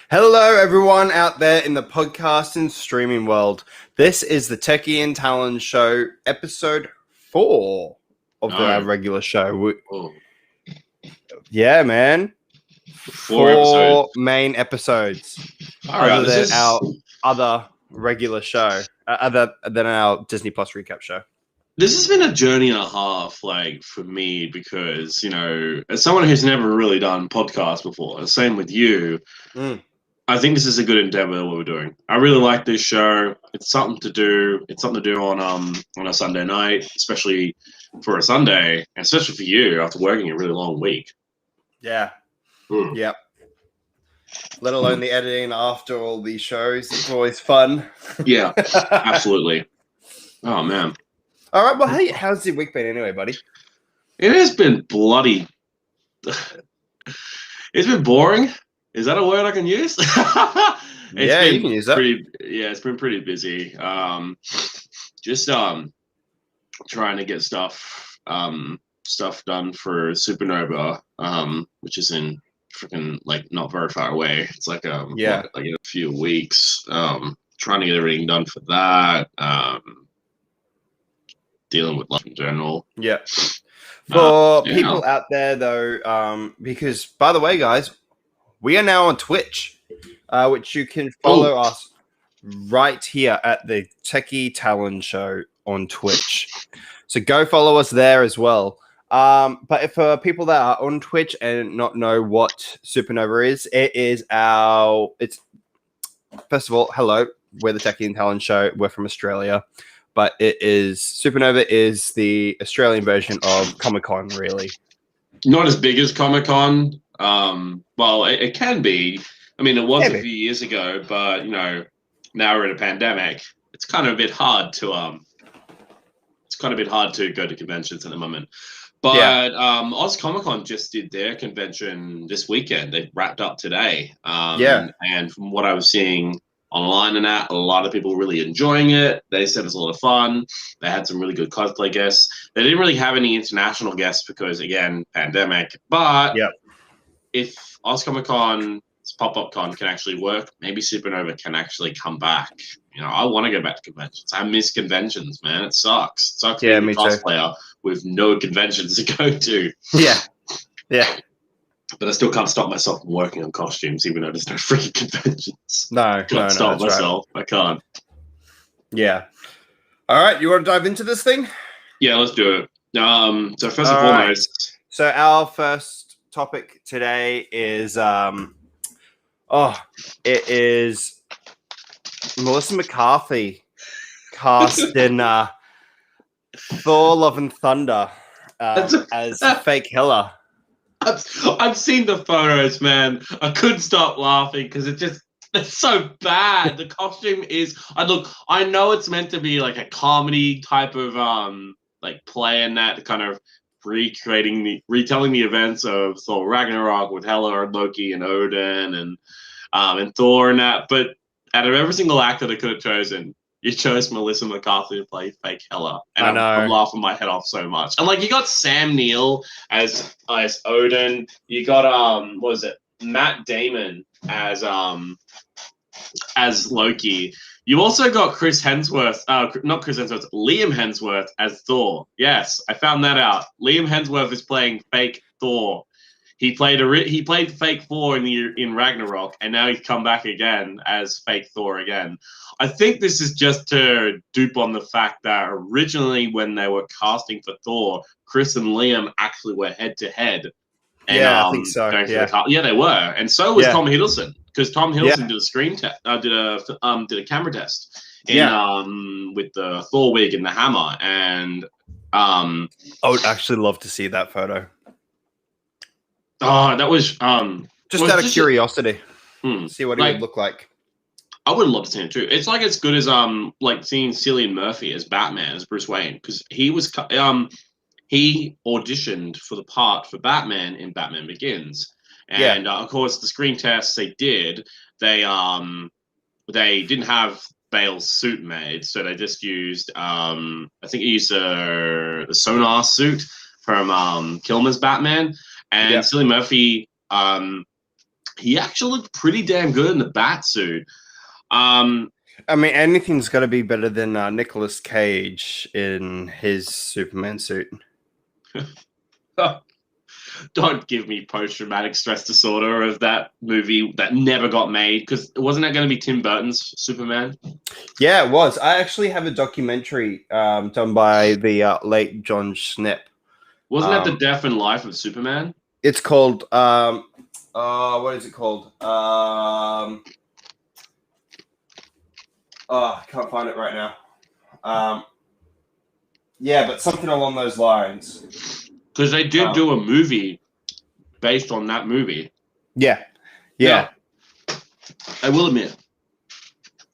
Hello, everyone out there in the podcast and streaming world. This is the Techie Talon Show, episode 4 of our regular show. Yeah, man. 4 main episodes. Other than our other regular show, other than our Disney Plus recap show. This has been a journey and a half, like, for me, because, you know, as someone who's never really done podcasts before, and same with you, I think this is a good endeavor, what we're doing. I really like this show. It's something to do. It's something to do on a Sunday night, especially for a Sunday, and especially for you after working a really long week. Yeah. Yep. Let alone the editing after all these shows. It's always fun. Yeah, absolutely. Oh, man. All right. Well, hey, how's your week been anyway, buddy? It has been bloody... It's been boring. Is that a word I can use? You can use that. It's been pretty busy. Just trying to get stuff done for Supernova, which is in freaking not very far away. It's like in a few weeks. Trying to get everything done for that. Dealing with life in general. Yeah. For people out there though, because by the way, guys, we are now on Twitch, which you can follow us right here at the Techie Talon Show on Twitch. So go follow us there as well. But if for people that are on Twitch and not know what Supernova is, it's first of all, hello, we're the Techie Talon Show. We're from Australia, but Supernova is the Australian version of Comic-Con, really. Not as big as Comic-Con. Well, it can be. I mean, it was a few years ago, but you know, now we're in a pandemic. It's kind of a bit hard to go to conventions at the moment. But Oz Comic-Con just did their convention this weekend. They wrapped up today. And from what I was seeing online and that, a lot of people really enjoying it. They said it's a lot of fun. They had some really good cosplay guests. They didn't really have any international guests because, again, pandemic. But if Oz Comic-Con pop-up con can actually work, maybe Supernova can actually come back. You know, I want to go back to conventions. I miss conventions, man. It sucks. It sucks being a cosplayer with no conventions to go to. Yeah. But I still can't stop myself from working on costumes, even though there's no freaking conventions. No, Can't stop myself. Right. I can't. Yeah. All right, you want to dive into this thing? Yeah, let's do it. So first and foremost, so our first topic today is it is Melissa McCarthy cast in Thor: Love and Thunder as fake Hela. I've seen the photos, man. I couldn't stop laughing because it's so bad. The costume is. I know it's meant to be like a comedy type of like play in that kind of retelling the events of Thor Ragnarok with Hela and Loki and Odin and Thor and that. But out of every single actor they could have chosen, you chose Melissa McCarthy to play fake Hela, and I'm laughing my head off so much. And like, you got Sam Neill as Odin. You got what was it, Matt Damon as Loki. You also got Liam Hemsworth as Thor. Yes, I found that out. Liam Hemsworth is playing fake Thor. He played fake Thor in Ragnarok, and now he's come back again as fake Thor again. I think this is just to dupe on the fact that originally when they were casting for Thor, Chris and Liam actually were head to head. Yeah, I think so. Yeah, they were, and so was Tom Hiddleston, because Tom Hiddleston did a screen test, did a camera test with the Thor wig and the hammer, and I would actually love to see that photo. Oh, that was just out of curiosity. See what he would look like. I would love to see it too. It's like as good as like seeing Cillian Murphy as Batman, as Bruce Wayne, because he auditioned for the part for Batman in Batman Begins, and of course the screen tests they did, they didn't have Bale's suit made, so they just used I think he used the sonar suit from Kilmer's Batman. And Cillian Murphy, he actually looked pretty damn good in the bat suit. I mean, anything's got to be better than Nicolas Cage in his Superman suit. Don't give me post-traumatic stress disorder of that movie that never got made, because wasn't that going to be Tim Burton's Superman? Yeah, it was. I actually have a documentary done by the late John Schnepp. Wasn't that The Death and Life of Superman? It's called what is it called? I can't find it right now. Yeah, but something along those lines. Because they did do a movie based on that movie. Yeah. Now, I will admit.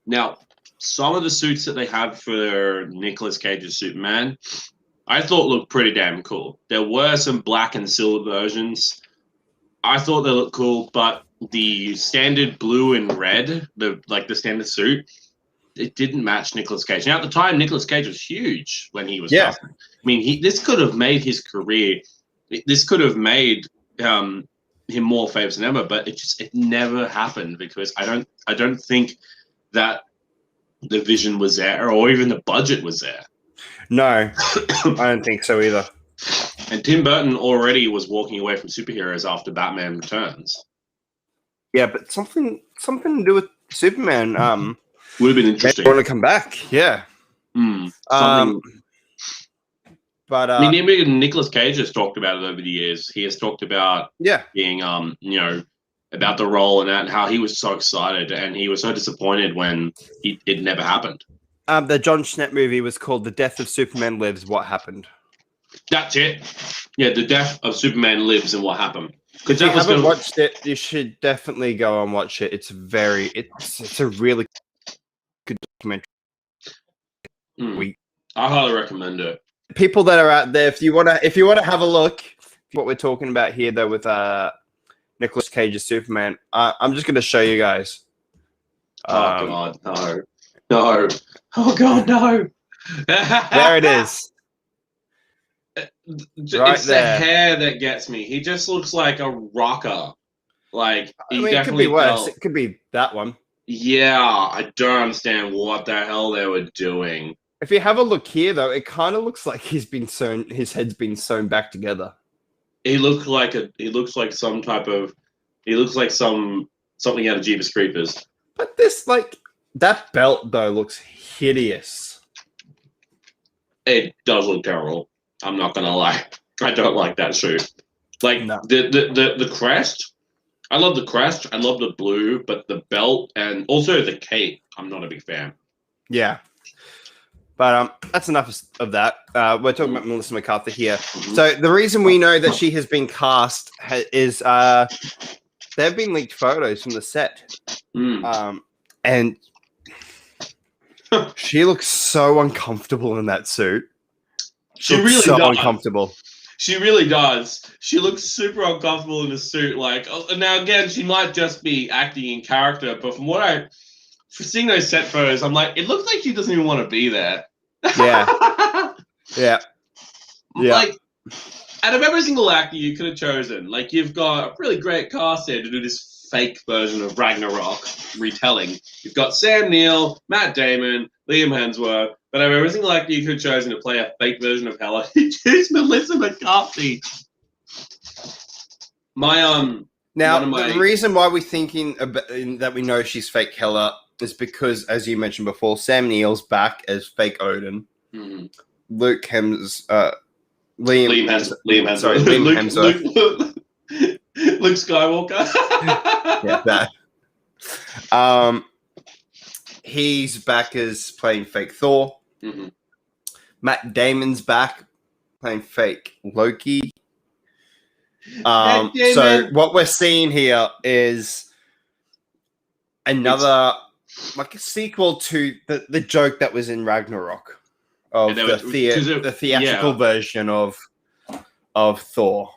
Now, some of the suits that they have for Nicolas Cage's Superman, I thought looked pretty damn cool. There were some black and silver versions. I thought they looked cool, but the standard blue and red, the standard suit, it didn't match Nicolas Cage. Now, at the time, Nicolas Cage was huge when he was casting. I mean, this could have made his career. This could have made him more famous than ever, but it never happened, because I don't think that the vision was there, or even the budget was there. No, I don't think so either. And Tim Burton already was walking away from superheroes after Batman Returns. Yeah, but something to do with Superman would have been interesting. They want to come back, yeah. But I mean, even Nicolas Cage has talked about it over the years. He has talked about being about the role and that, and how he was so excited and he was so disappointed when it never happened. The John Schnepp movie was called The Death of Superman Lives, What Happened. That's it. Yeah, The Death of Superman Lives and What Happened. If you haven't watched it, you should definitely go and watch it. It's a really good documentary. I highly recommend it. People that are out there, if you want to have a look, what we're talking about here though with Nicolas Cage's Superman, I'm just going to show you guys. Oh God, no. No. Oh God, no. There it is. It's the hair that gets me. He just looks like a rocker. Like, I mean, it could be worse. It could be that one. Yeah, I don't understand what the hell they were doing. If you have a look here, though, it kind of looks like his head's been sewn back together. He looks like something out of Jeepers Creepers. But that belt though looks hideous. It does look terrible. I'm not gonna lie. I don't like that suit. Like No. the crest. I love the crest. I love the blue, but the belt and also the cape, I'm not a big fan. Yeah. But that's enough of that. We're talking about Melissa McCarthy here. So the reason we know that she has been cast is there have been leaked photos from the set. And she looks so uncomfortable in that suit. She really so does. Uncomfortable. She really does. She looks super uncomfortable in the suit. Like, now again, she might just be acting in character, but for seeing those set photos, I'm like, it looks like she doesn't even want to be there. Yeah. Yeah. Like, out of every single actor you could have chosen, like, you've got a really great cast here to do this fake version of Ragnarok retelling. You've got Sam Neill, Matt Damon, Liam Hemsworth, but out of every single actor you could have chosen to play a fake version of Hela, you choose Melissa McCarthy. The reason why we're thinking that we know she's fake Hela is because, as you mentioned before, Sam Neill's back as fake Odin. Mm-hmm. Liam Hemsworth. Sorry, Liam Hemsworth. Luke Skywalker. Yeah, that. He's back as playing fake Thor. Mm-hmm. Matt Damon's back playing fake Loki. So what we're seeing here is another like a sequel to the joke that was in Ragnarok of the theatrical version of Thor.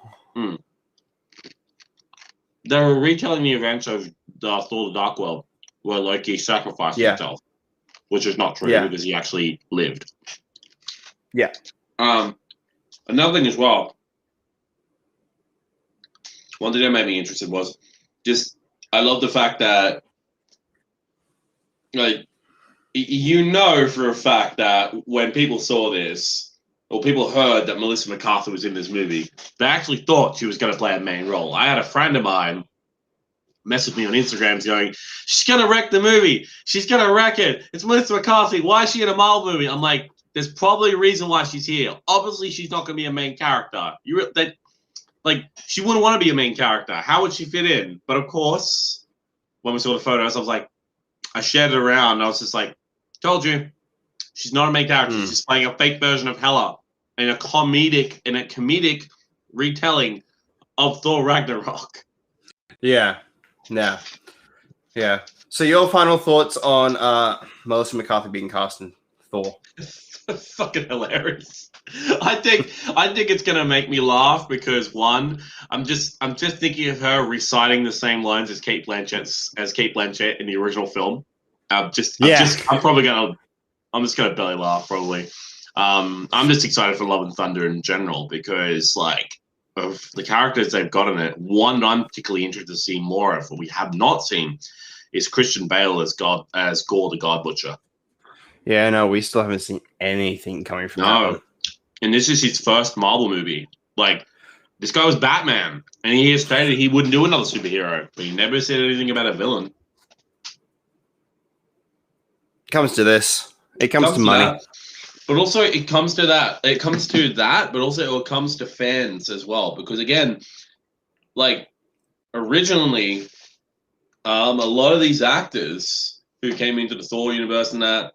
They were retelling the events of Thor: The Dark World, where Loki sacrificed himself, which is not true because he actually lived. Yeah. Another thing as well. One thing that made me interested was just I love the fact that, like, you know for a fact that when people saw this, or people heard that Melissa McCarthy was in this movie, they actually thought she was going to play a main role. I had a friend of mine message me on Instagram going, she's going to wreck the movie. She's going to wreck it. It's Melissa McCarthy. Why is she in a Marvel movie? I'm like, there's probably a reason why she's here. Obviously, she's not going to be a main character. She wouldn't want to be a main character. How would she fit in? But of course, when we saw the photos, I was like, I shared it around. And I was just like, told you, she's not a main character. She's playing a fake version of Hela in a comedic retelling of Thor Ragnarok. Yeah. So your final thoughts on Melissa McCarthy being cast in Thor? Fucking hilarious. I think it's gonna make me laugh because one, I'm just thinking of her reciting the same lines as Kate Blanchett in the original film. I'm just gonna belly laugh probably. I'm just excited for Love and Thunder in general because of the characters they've got in it. One I'm particularly interested to see more of, what we have not seen, is Christian Bale as Gore the God Butcher. Yeah, no, we still haven't seen anything coming from that one. And this is his first Marvel movie. Like, this guy was Batman, and he has stated he wouldn't do another superhero, but he never said anything about a villain. It comes to this. It comes to money. That. But also, it comes to that. It comes to that, but also it comes to fans as well. Because, again, originally, a lot of these actors who came into the Thor universe and that,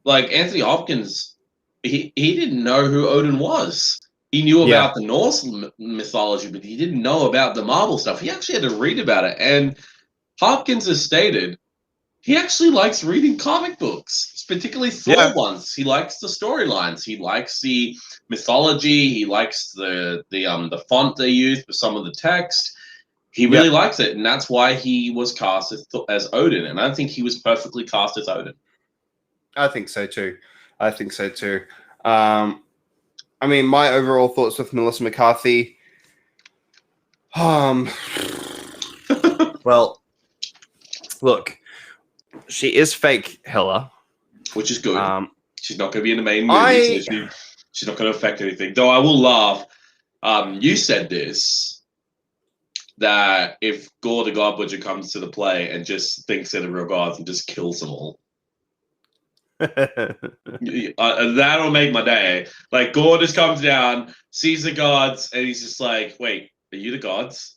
Anthony Hopkins, he didn't know who Odin was. He knew about the Norse mythology, but he didn't know about the Marvel stuff. He actually had to read about it. And Hopkins has stated he actually likes reading comic books, particularly Thor ones. He likes the storylines. He likes the mythology. He likes the font they use for some of the text. He really likes it, and that's why he was cast as Odin. And I think he was perfectly cast as Odin. I think so too. I mean, my overall thoughts with Melissa McCarthy. Well, look, she is fake Hela, which is good. She's not going to be in the main movie, so she's not going to affect anything. Though I will laugh. You said this, that if Gore the God Butcher comes to the play and just thinks they're the real gods and just kills them all, that'll make my day. Like, Gore just comes down, sees the gods, and he's just like, wait, are you the gods?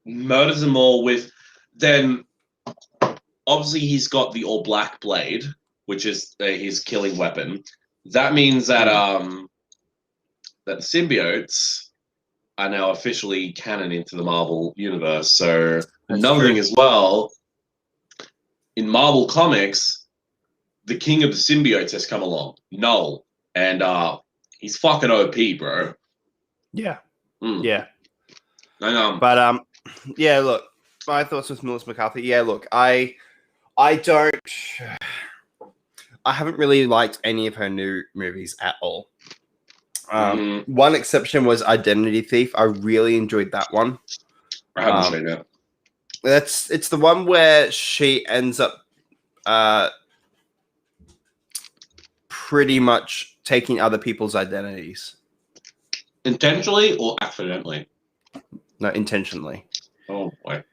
Murders them all with... Then, obviously, he's got the all-black blade, which is his killing weapon. That means that that the symbiotes are now officially canon into the Marvel universe. So another thing as well, in Marvel Comics, the king of the symbiotes has come along, Null, and he's fucking OP, bro. Yeah, yeah. And, but yeah. Look, my thoughts with Melissa McCarthy. Yeah, look, I haven't really liked any of her new movies at all. One exception was Identity Thief. I really enjoyed that one. I haven't seen it. It's the one where she ends up pretty much taking other people's identities. Intentionally or accidentally? No, intentionally. Oh boy.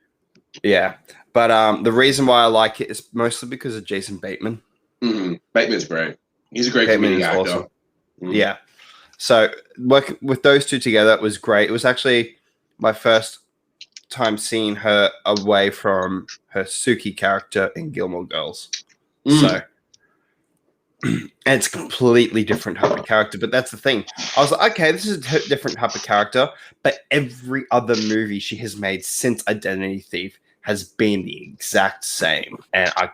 Yeah, but the reason why I like it is mostly because of Jason Bateman. Bateman's great. He's a great comedic actor. Awesome. Yeah. So working with those two together was great. It was actually my first time seeing her away from her Suki character in Gilmore Girls. So, and it's a completely different type of character. But that's the thing. I was like, okay, this is a different type of character. But every other movie she has made since Identity Thief has been the exact same, and I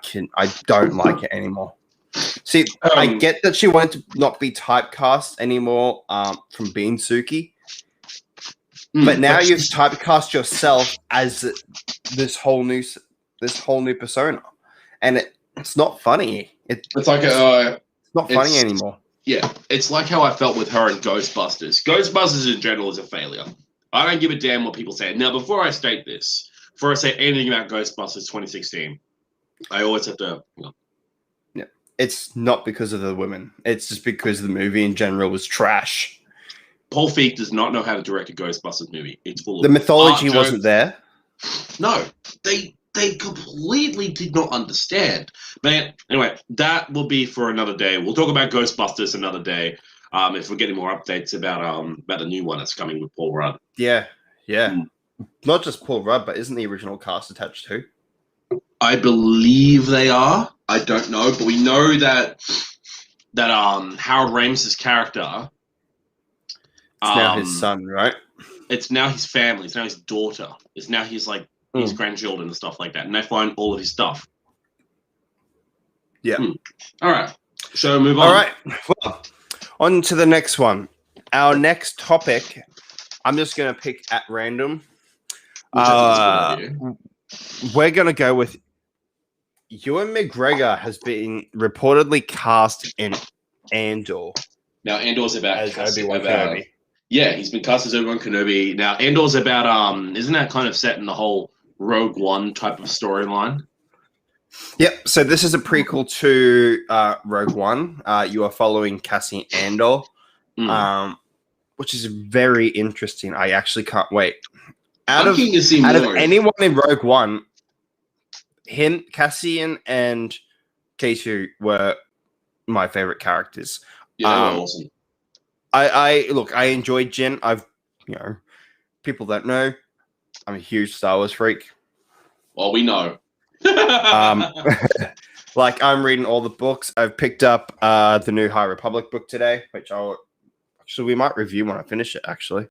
don't like it anymore. See, I get that she wanted to not be typecast anymore from being Suki, but now you've typecast yourself as this whole new persona, and it's not funny. It's like it's not funny anymore. Yeah, it's like how I felt with her in Ghostbusters. Ghostbusters in general is a failure. I don't give a damn what people say. Now, before I say anything about Ghostbusters 2016, I always have to. Yeah, it's not because of the women. It's just because the movie in general was trash. Paul Feig does not know how to direct a Ghostbusters movie. It's full of the mythology wasn't there. No, they completely did not understand. But anyway, that will be for another day. We'll talk about Ghostbusters another day. If we're getting more updates about the new one that's coming with Paul Rudd. Yeah. Not just Paul Rudd, but isn't the original cast attached too? I believe they are. I don't know, but we know that Harold Ramis' character. It's now his son, right? It's now his family. It's now his daughter. It's now his his grandchildren and stuff like that, and they find all of his stuff. Yeah. All right. So move on. All right. Well, on to the next one. Our next topic, I'm just going to pick at random. We're going to go with Ewan McGregor has been reportedly cast in Andor. Now, Andor's about Obi-Wan Kenobi. Yeah, he's been cast as Obi-Wan Kenobi. Now, Andor's about isn't that kind of set in the whole Rogue One type of storyline? Yep. So this is a prequel to Rogue One. You are following Cassian Andor, which is very interesting. I actually can't wait. Out of anyone in Rogue One, Cassian and K2 were my favorite characters. Yeah, they were awesome. I enjoyed Jin. People don't know, I'm a huge Star Wars freak. Well, we know. I'm reading all the books. I've picked up the new High Republic book today, which we might review when I finish it. Actually,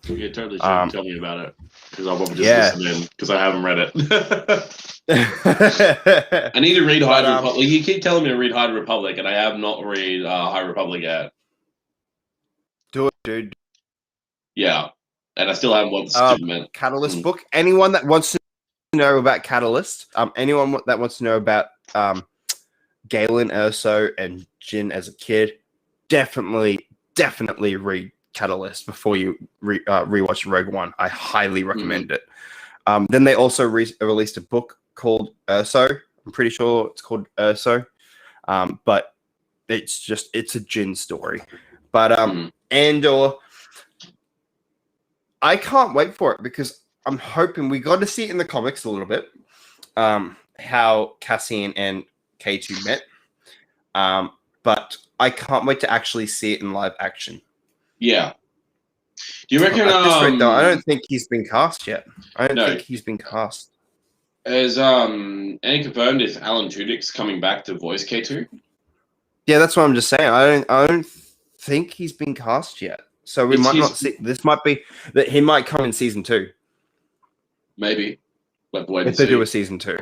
yeah, totally. Tell me about it because I'll probably just listen in because I haven't read it. I need to read High Republic. You keep telling me to read High Republic, and I have not read High Republic yet. Do it, dude. Yeah, and I still haven't watched the stupid Catalyst book. Anyone that wants to know about Catalyst, anyone that wants to know about Galen Erso and Jin as a kid, definitely read Catalyst before you rewatch Rogue One. I highly recommend it. Then they also released a book called Urso. I'm pretty sure it's called Urso, but it's a Jin story. But Andor, I can't wait for it because I'm hoping we got to see it in the comics a little bit. How Cassian and K2 met. But I can't wait to actually see it in live action. Yeah. Do you reckon? At this rate, though, I don't think he's been cast yet. I don't think he's been cast. Is any confirmed if Alan Tudyk's coming back to voice K2? Yeah, that's what I'm just saying. I don't think he's been cast yet. So we might not see. This might be that he might come in season 2. Maybe. But wait if they do a season 2.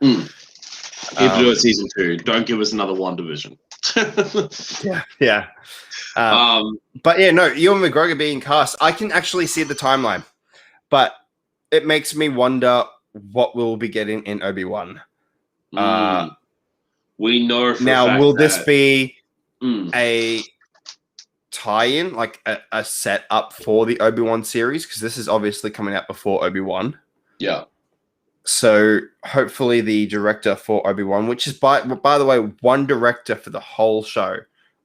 If they do a season 2, don't give us another WandaVision. Yeah. But yeah, no, Ewan McGregor being cast, I can actually see the timeline, but it makes me wonder what we'll be getting in Obi-Wan. We know for now, a fact will that this be a tie-in, like a set up for the Obi-Wan series? Because this is obviously coming out before Obi-Wan. Yeah. So hopefully the director for Obi-Wan, which is by the way, one director for the whole show,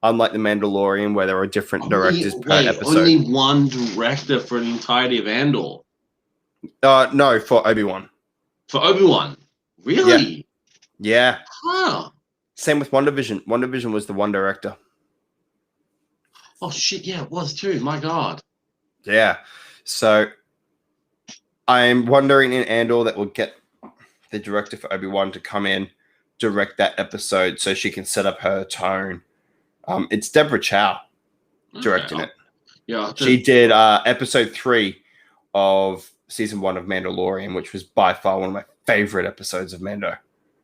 unlike The Mandalorian, where there are different directors per episode. Only one director for the entirety of Andor. No, for Obi-Wan. For Obi-Wan, really? Yeah. Huh. Same with WandaVision. WandaVision was the one director. Oh shit! Yeah, it was too. My God. Yeah. So I'm wondering in Andor that we'll get the director for Obi-Wan to come in, direct that episode so she can set up her tone. It's Deborah Chow directing it. Yeah. She did episode 3 of season 1 of Mandalorian, which was by far one of my favorite episodes of Mando.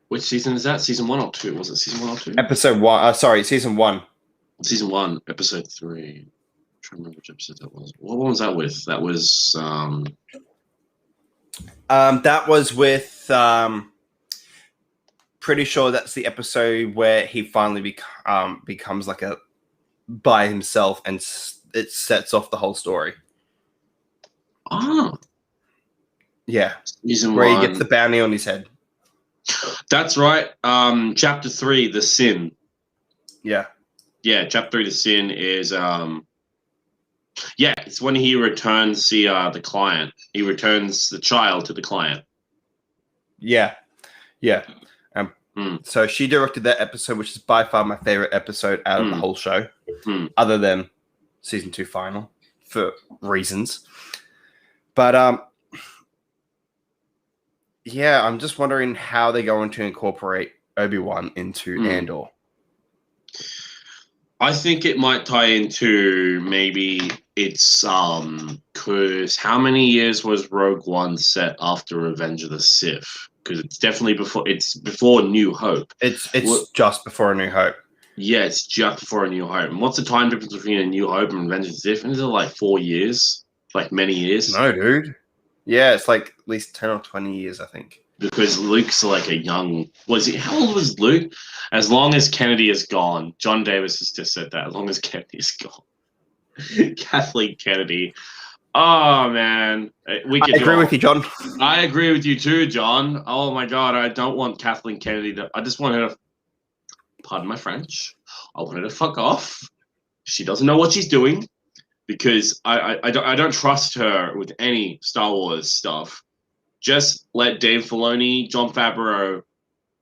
Which season is that? Season 1 or 2? Was it season 1 or 2? Episode 1. Season 1. Season 1, episode 3. I'm trying to remember which episode that was. What one was that with? That was that was with pretty sure that's the episode where he finally becomes like a by himself, and it sets off the whole story. Yeah. Season where 1. he gets the bounty on his head. That's right. Chapter 3, The Sin. Yeah. Yeah, chapter 3, The Sin is it's when he returns the client. He returns the child to the client. Yeah. So she directed that episode, which is by far my favorite episode out of the whole show, other than season 2 final, for reasons. But yeah, I'm just wondering how they're going to incorporate Obi-Wan into Andor. I think it might tie into maybe it's because how many years was Rogue One set after Revenge of the Sith? Because it's definitely before New Hope. It's just before A New Hope. Yeah, it's just before A New Hope. And what's the time difference between A New Hope and Revenge of the Sith? Is it like 4 years? Like many years? No, dude. Yeah, it's like at least 10 or 20 years, I think. Because Luke's like a young... How old was Luke? As long as Kennedy is gone. John Davis has just said that. As long as Kennedy is gone. Kathleen Kennedy. Oh, man. I agree with you, John. I agree with you too, John. Oh, my God. I don't want Kathleen Kennedy to... I just want her to... Pardon my French. I want her to fuck off. She doesn't know what she's doing. Because I don't trust her with any Star Wars stuff. Just let Dave Filoni, Jon Favreau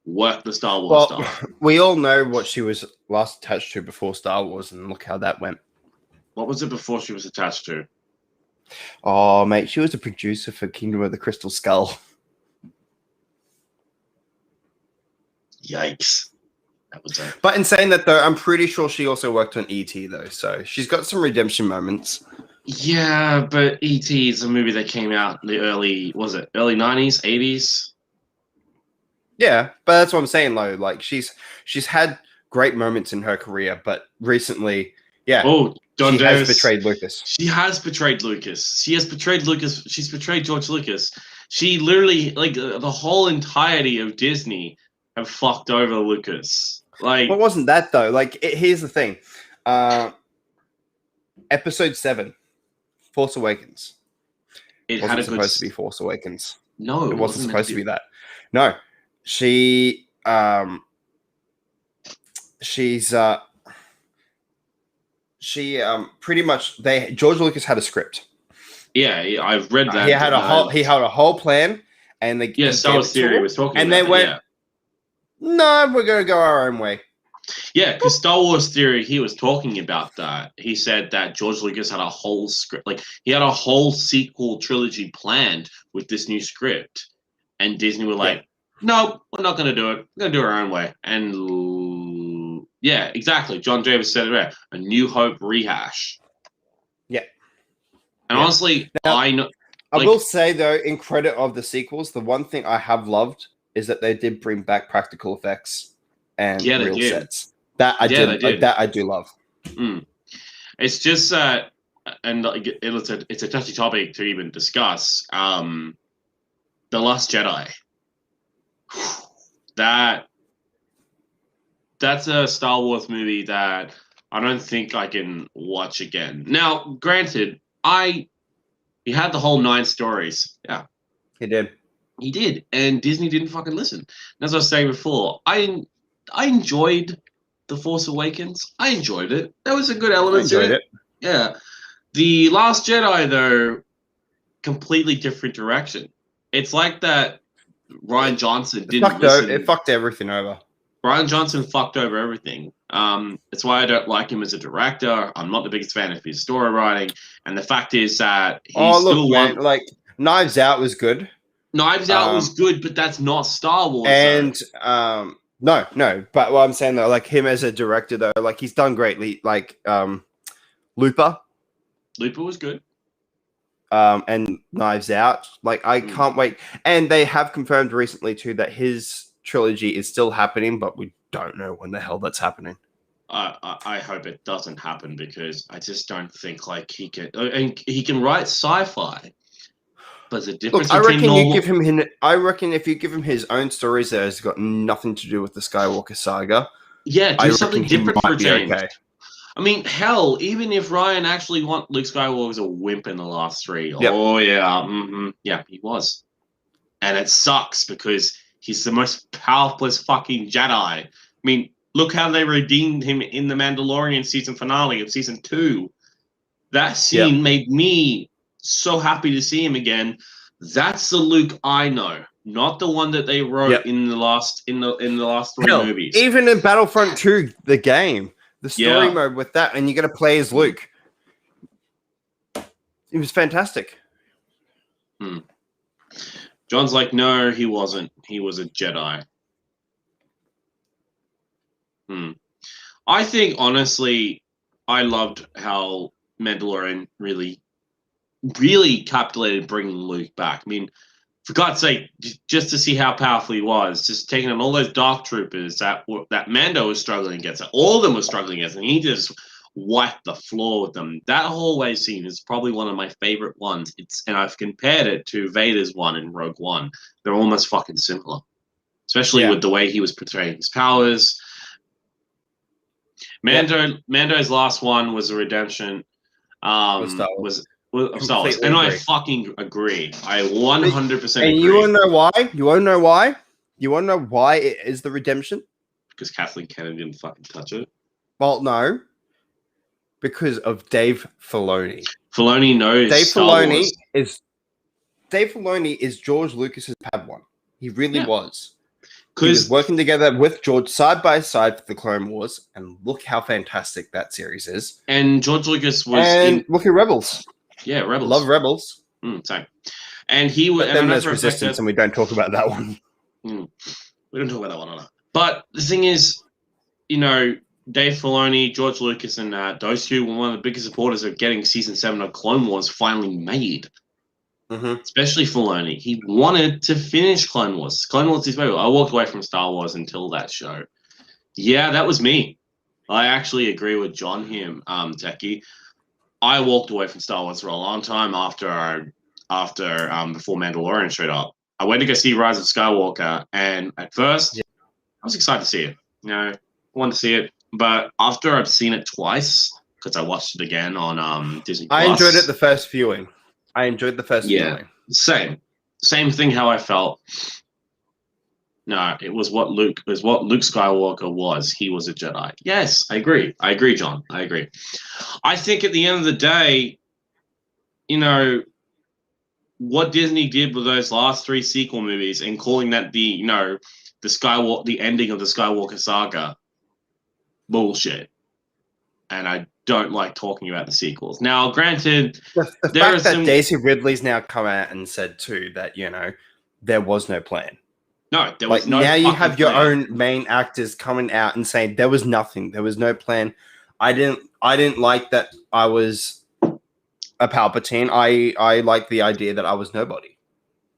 work the Star Wars stuff. We all know what she was last attached to before Star Wars, and look how that went. What was it before she was attached to? Oh, mate, she was a producer for Kingdom of the Crystal Skull. Yikes. But in saying that, though, I'm pretty sure she also worked on E.T., though, so she's got some redemption moments. Yeah, but E.T. is a movie that came out in the early 90s, 80s? Yeah, but that's what I'm saying, though. Like, she's had great moments in her career, but recently, yeah, John Davis has betrayed Lucas. She has betrayed Lucas. She has betrayed Lucas. She's betrayed George Lucas. She literally, like, the whole entirety of Disney have fucked over Lucas. Like, what wasn't that, though? Like, here's the thing. Episode 7, Force Awakens. It wasn't supposed to be Force Awakens. No, it wasn't supposed to be that. No, she's pretty much George Lucas had a script. Yeah, I've read that. He had a whole plan, and Star Wars Theory was talking and about they that, went, no, we're gonna go our own way. Yeah, because Star Wars Theory, he was talking about that. He said that George Lucas had a whole script, like he had a whole sequel trilogy planned with this new script, and Disney were like, "No, we're not going to do it. We're going to do it our own way." And yeah, exactly. John Davis said it right. A New Hope rehash. Yeah, and honestly, now, I know. I will say though, in credit of the sequels, the one thing I have loved is that they did bring back practical effects and real sets. That I did. That I do love. It's just and it's a touchy topic to even discuss. The Last Jedi. That's a Star Wars movie that I don't think I can watch again. Now, granted, he had the whole 9 stories. Yeah, he did. He did, and Disney didn't fucking listen. And as I was saying before, I enjoyed The Force Awakens. I enjoyed it. There was a good element to it. Yeah. The Last Jedi, though, completely different direction. It's like that Rian Johnson didn't listen. It fucked everything over. Rian Johnson fucked over everything. That's why I don't like him as a director. I'm not the biggest fan of his story writing. And the fact is that man, like Knives Out was good. Knives Out was good, but that's not Star Wars. And no. But what I'm saying though, like him as a director though, like he's done greatly. Like Looper was good. And Knives Out. Like I can't wait. And they have confirmed recently too that his trilogy is still happening, but we don't know when the hell that's happening. I hope it doesn't happen because I just don't think like he can. And he can write sci-fi. But the difference I reckon if you give him his own stories that has got nothing to do with the Skywalker saga. Yeah, do something different for a change. Okay. I mean, hell, even if Ryan actually Luke Skywalker was a wimp in the last 3. Yep. Oh yeah, yeah, he was, and it sucks because he's the most powerful fucking Jedi. I mean, look how they redeemed him in the Mandalorian season finale of season 2. That scene made me so happy to see him again. That's the Luke I know, not the one that they wrote in the last 3 movies. Even in Battlefront 2, the game, the story mode with that, and you're gonna play as Luke. It was fantastic. John's like, no, he wasn't. He was a Jedi. I think honestly, I loved how Mandalorian really capitulated bringing Luke back. I mean, for God's sake, just to see how powerful he was, just taking on all those Dark Troopers that Mando was struggling against, all of them were struggling against, and he just wiped the floor with them. That hallway scene is probably one of my favorite ones. And I've compared it to Vader's one in Rogue One. They're almost fucking similar, especially with the way he was portraying his powers. Mando's last one was a redemption. Of Star Wars. And I fucking agree. I 100% agree. And you want to know why? You want to know why it is the redemption? Because Kathleen Kennedy didn't fucking touch it. Well, no. Because of Dave Filoni. Filoni knows Dave Filoni is George Lucas's Padawan. He really was. He was working together with George side by side for the Clone Wars, and look how fantastic that series is. And George Lucas was look at Rebels. Yeah, Rebels. Love Rebels. Same. And he was. Then there's Resistance, and we don't talk about that one. We don't talk about that one. But the thing is, Dave Filoni, George Lucas, and those two were one of the biggest supporters of getting season 7 of Clone Wars finally made. Especially Filoni. He wanted to finish Clone Wars. Clone Wars is favorite. I walked away from Star Wars until that show. Yeah, that was me. I actually agree with John here, Techie. I walked away from Star Wars for a long time after before Mandalorian showed up. I went to go see Rise of Skywalker, and at first, I was excited to see it. I wanted to see it, but after I've seen it twice, because I watched it again on Disney+. I enjoyed it the first viewing. Same. Same thing. How I felt. No, it was what Luke Skywalker was. He was a Jedi. Yes, I agree. I agree, John. I agree. I think at the end of the day, what Disney did with those last 3 sequel movies and calling that the ending of the Skywalker saga, bullshit. And I don't like talking about the sequels. Now, granted, the fact that Daisy Ridley's now come out and said too that there was no plan. No, there was no. Now you have your plan. own main actors coming out and saying there was nothing, there was no plan. I didn't like that I was a Palpatine. I like the idea that I was nobody.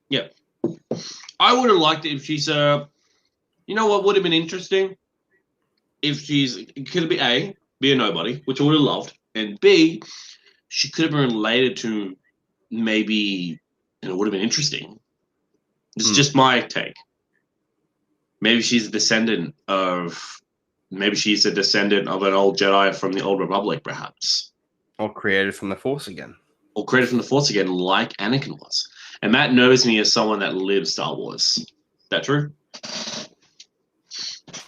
Yeah, I would have liked it if she's what would have been interesting if could it be a nobody, which I would have loved, and B, she could have been related to maybe, and it would have been interesting. It's just my take. Maybe she's a descendant of an old Jedi from the Old Republic, perhaps. Or created from the Force again. Like Anakin was. And that knows me as someone that lives Star Wars. Is that true?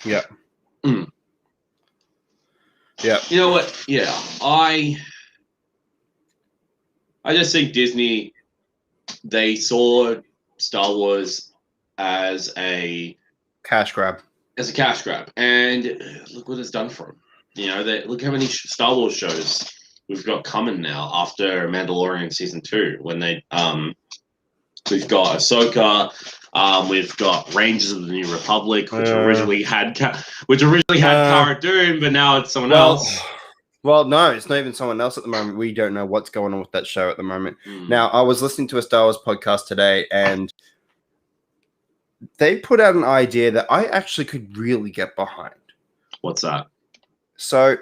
Yeah. Yeah. You know what? Yeah. I just think Disney, they saw Star Wars as a cash grab. And look what it's done for them. Look how many Star Wars shows we've got coming now after Mandalorian season 2. When we've got Ahsoka, we've got Rangers of the New Republic, which originally had Cara Dune, but now it's someone else. Well, no, it's not even someone else at the moment. We don't know what's going on with that show at the moment. Now, I was listening to a Star Wars podcast today, and they put out an idea that I actually could really get behind. What's that? So,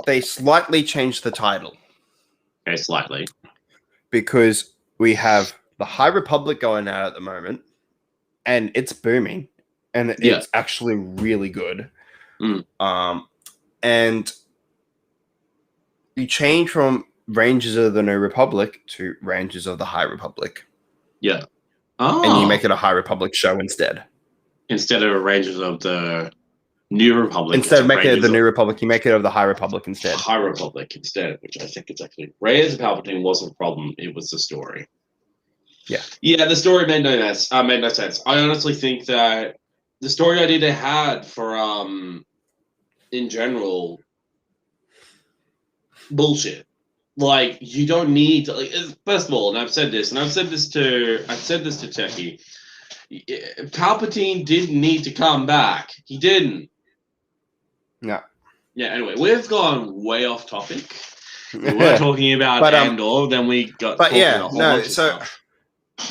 they slightly changed the title. Okay, slightly. Because we have the High Republic going out at the moment, and it's booming, and it's actually really good. And you change from Rangers of the New Republic to Rangers of the High Republic. Yeah. And you make it a High Republic show instead. Instead of Rangers of the New Republic. Instead of making it the New Republic, you make it of the High Republic instead. High Republic instead, which I think is actually... Reyes of Palpatine wasn't a problem. It was the story. Yeah. Yeah, the story made no sense. I honestly think that the story idea they had for, in general, bullshit. Like, you don't need to... first of all, and I've said this to Techie, Palpatine didn't need to come back. He didn't. No. Yeah, anyway, we've gone way off topic. We were talking about Andor, then we got... But yeah, no, so... Stuff.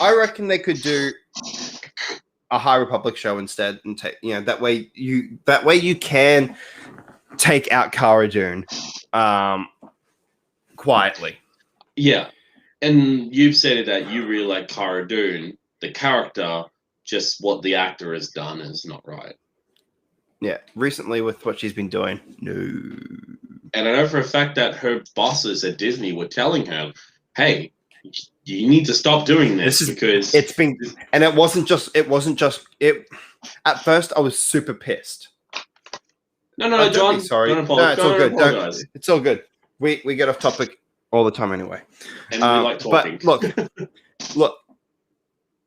I reckon they could do a High Republic show instead, and take that way you can take out Cara Dune quietly. Yeah, and you've said that you really like Cara Dune. The character, just what the actor has done is not right. Yeah, recently with what she's been doing, no. And I know for a fact that her bosses at Disney were telling her, "Hey, you need to stop doing this because it's been." And it wasn't just. At first, I was super pissed. No, John. Sorry, no, it's all good. It's all good. We get off topic all the time anyway. And we like talking. But look.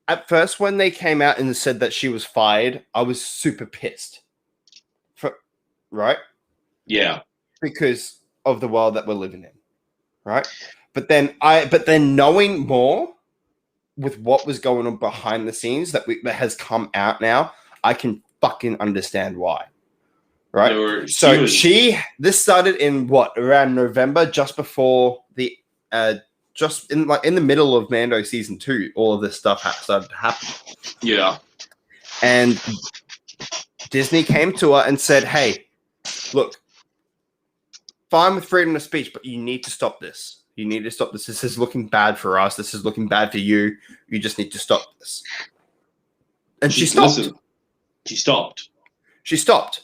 At first, when they came out and said that she was fired, I was super pissed. Right? Yeah. Because of the world that we're living in. Right? But then knowing more with what was going on behind the scenes that has come out now, I can fucking understand why. Right? This started in around November, just before the just in the middle of Mando season 2, all of this stuff started to happen. Yeah. And Disney came to her and said, "Hey, look, fine with freedom of speech, but you need to stop this. You need to stop this. This is looking bad for us. This is looking bad for you. You just need to stop this." And she stopped. Listen, she stopped. She stopped.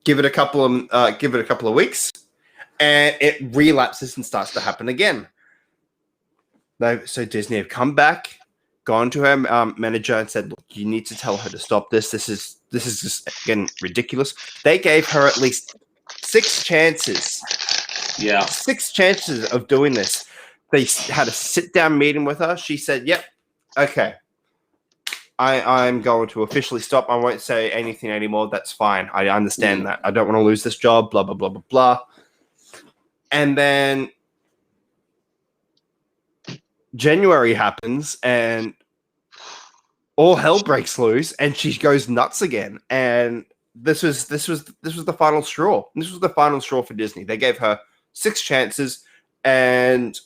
Give it a couple of weeks, and it relapses and starts to happen again. So Disney have come back, gone to her manager and said, "Look, you need to tell her to stop this. This is just again ridiculous." They gave her at least 6 chances. Yeah, 6 chances of doing this. They had a sit-down meeting with her. She said, "Yep, okay, I'm going to officially stop. I won't say anything anymore. That's fine. I understand that. I don't want to lose this job. Blah blah blah blah blah." And then January happens, and all hell breaks loose, and she goes nuts again. And this was the final straw. This was the final straw for Disney. They gave her 6 chances, and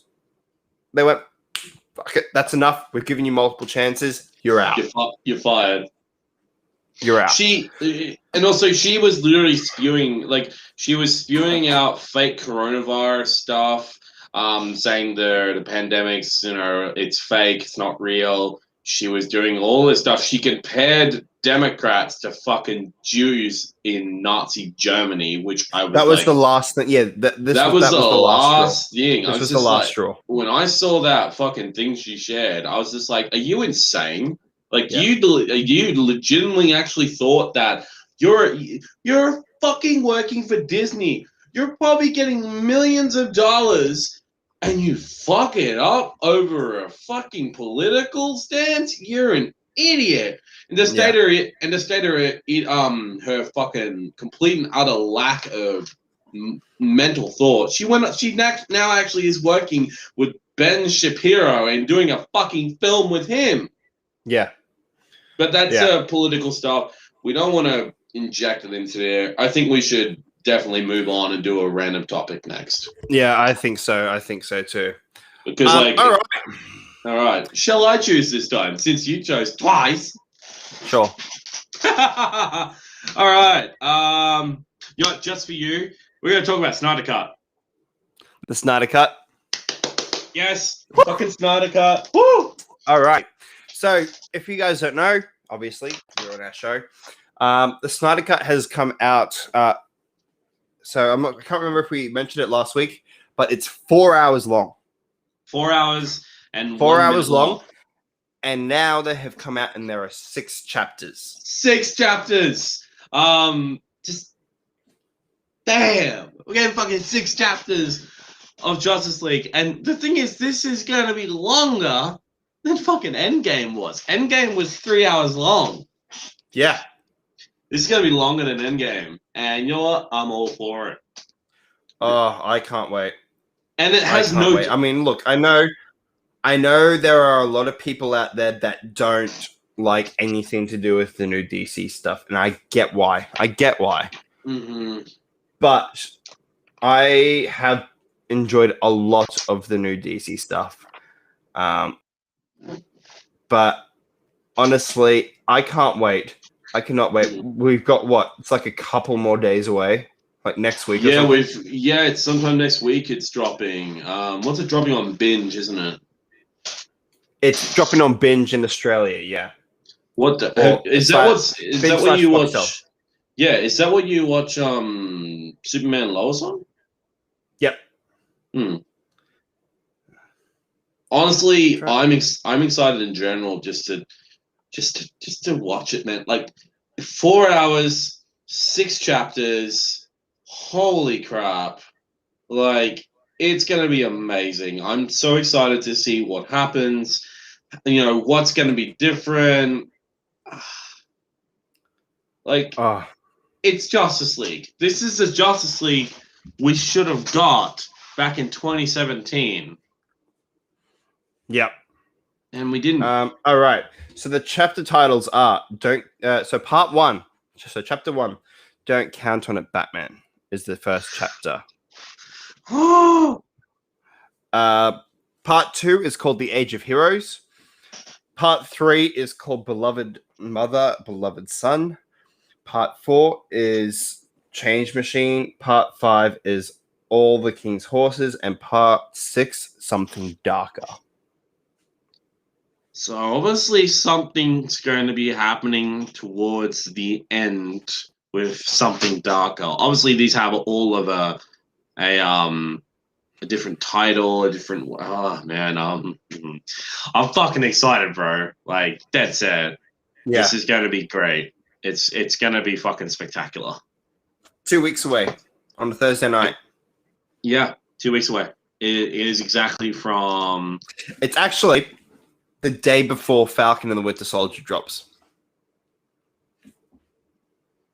they went, "Fuck it, that's enough. We've given you multiple chances. You're out. You're fired. You're out." And also she was literally spewing out fake coronavirus stuff, saying the pandemic's, it's fake, it's not real. She was doing all this stuff. She compared Democrats to fucking Jews in Nazi Germany, which that was the last thing. Yeah, that was the last thing. This was the last straw. When I saw that fucking thing she shared, I was just like, "Are you insane? Like, Yeah. you legitimately actually thought that you're fucking working for Disney. You're probably getting millions of dollars, and you fuck it up over a fucking political stance? You're an idiot." And to state her fucking complete and utter lack of mental thought, she now actually is working with Ben Shapiro and doing a fucking film with him. Yeah. But that's political stuff. We don't want to inject it into there. I think we should definitely move on and do a random topic next. Yeah, I think so. I think so too. Because all right. Shall I choose this time since you chose twice? Sure. All right. Just for you, we're going to talk about Snyder Cut. The Snyder Cut. Yes, fucking Snyder Cut. Woo! All right. So, if you guys don't know, obviously, you're on our show. The Snyder Cut has come out. So, I can't remember if we mentioned it last week, but it's 4 hours long. 4 hours and 4 hours long. And now they have come out, and there are 6 chapters. 6 chapters. Just damn, we're getting fucking 6 chapters of Justice League, and the thing is, this is going to be longer than fucking Endgame was. Endgame was 3 hours long. Yeah. This is going to be longer than Endgame. And you know what? I'm all for it. Oh, I can't wait. And it has no... I mean, look, I know there are a lot of people out there that don't like anything to do with the new DC stuff. And I get why. Mm-hmm. But I have enjoyed a lot of the new DC stuff. But honestly, I can't wait. I cannot wait. We've got what? It's like a couple more days away. Like next week. Yeah, it's sometime next week it's dropping. What's it dropping on Binge, isn't it? It's dropping on Binge in Australia, yeah. What the is that what you watch? Foxtel. Yeah, is that what you watch Superman Lois on? Yep. Honestly, I'm excited in general just to watch it, man. Like 4 hours, 6 chapters. Holy crap. Like, it's going to be amazing. I'm so excited to see what happens. What's going to be different. It's Justice League. This is the Justice League we should have got back in 2017. Yep. And we didn't. All right. So the chapter titles are part 1. So chapter 1, Don't Count on It, Batman, is the first chapter. Part 2 is called The Age of Heroes. Part 3 is called Beloved Mother, Beloved Son. Part 4 is Change Machine. Part 5 is All the King's Horses. And part 6, Something Darker. So obviously something's going to be happening towards the end with Something Darker. Obviously these have all of a a different title, a different. Oh man, I'm fucking excited, bro. Like that's it. Yeah. This is going to be great. It's going to be fucking spectacular. 2 weeks away on a Thursday night. Yeah, 2 weeks away. It is exactly from. It's actually the day before Falcon and the Winter Soldier drops.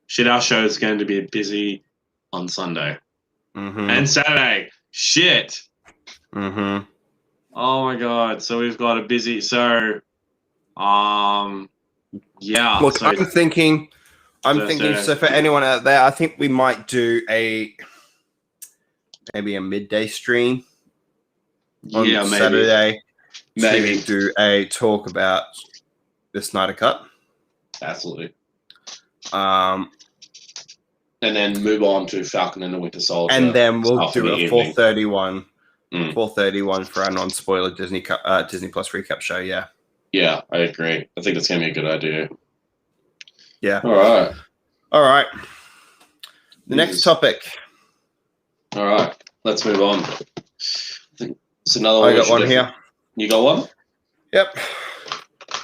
Shit, our show is going to be busy on Sunday Mm-hmm. and Saturday. Shit. Mm-hmm. Oh my god. So we've got a busy. So, yeah. Look, so I'm thinking. Thursday. So for anyone out there, I think we might do maybe a midday stream on Saturday. Maybe to do a talk about the Snyder Cut. Absolutely. And then move on to Falcon and the Winter Soldier. And then we'll do a 4:31. 4:31 for our non-spoiler Disney Plus recap show. Yeah. Yeah, I agree. I think that's gonna be a good idea. Yeah. All right. The next topic. All right. Let's move on. I think it's another one. I got one here. You got one? Yep.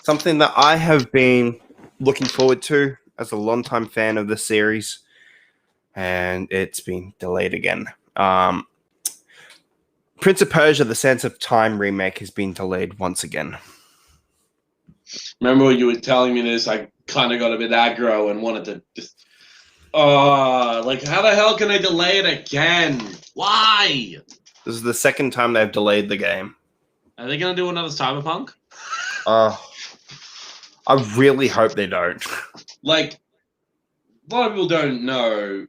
Something that I have been looking forward to as a longtime fan of the series, and it's been delayed again. Prince of Persia: The Sands of Time remake has been delayed once again. Remember when you were telling me this, I kind of got a bit aggro and wanted to just... like, how the hell can they delay it again? Why? This is the second time they've delayed the game. Are they going to do another Cyberpunk? I really hope they don't. Like, a lot of people don't know,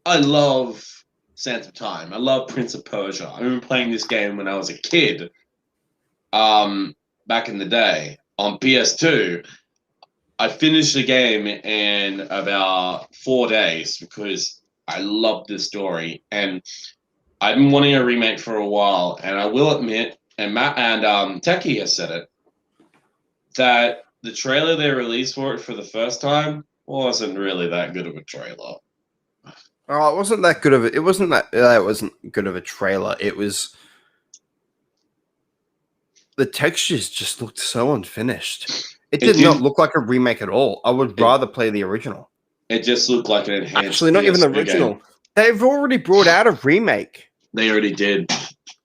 I love Sands of Time. I love Prince of Persia. I remember playing this game when I was a kid, back in the day, on PS2. I finished the game in about 4 days because I loved the story. And I've been wanting a remake for a while, and I will admit, and Matt and Techie has said it, that the trailer they released for it for the first time wasn't really that good of a trailer. Oh, it wasn't that good of it. It wasn't good of a trailer. It was the textures just looked so unfinished. It did not look like a remake at all. I would rather play the original. It just looked like an enhanced. Actually, not even the original. Game. They've already brought out a remake. They already did.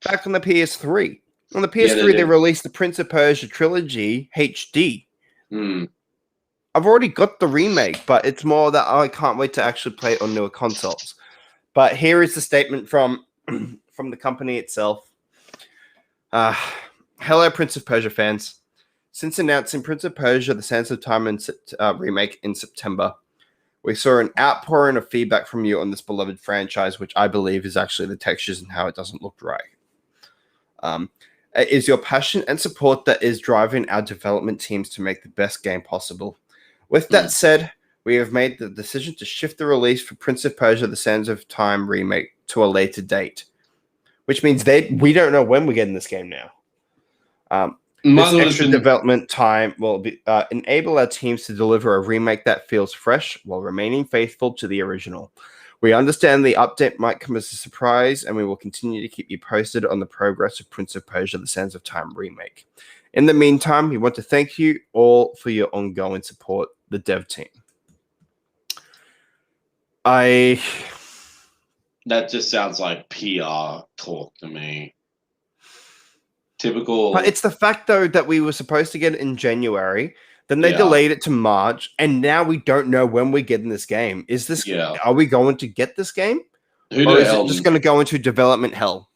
Back on the PS3. On the PS3, they released the Prince of Persia Trilogy HD. I've already got the remake, but it's more that I can't wait to actually play it on newer consoles. But here is the statement from the company itself. Hello, Prince of Persia fans. Since announcing Prince of Persia: The Sands of Time remake in September, we saw an outpouring of feedback from you on this beloved franchise, which I believe is actually the textures and how it doesn't look right. It is your passion and support that is driving our development teams to make the best game possible. With that said, we have made the decision to shift the release for Prince of Persia: The Sands of Time remake to a later date, which means we don't know when we're getting this game now. This extra development time will enable our teams to deliver a remake that feels fresh while remaining faithful to the original. We understand the update might come as a surprise, and we will continue to keep you posted on the progress of Prince of Persia: The Sands of Time remake. In the meantime, we want to thank you all for your ongoing support, the dev team. That just sounds like PR talk to me. Typical. But it's the fact, though, that we were supposed to get it in January. Then they delayed it to March, and now we don't know when we're getting this game. Are we going to get this game? Or is it just going to go into development hell?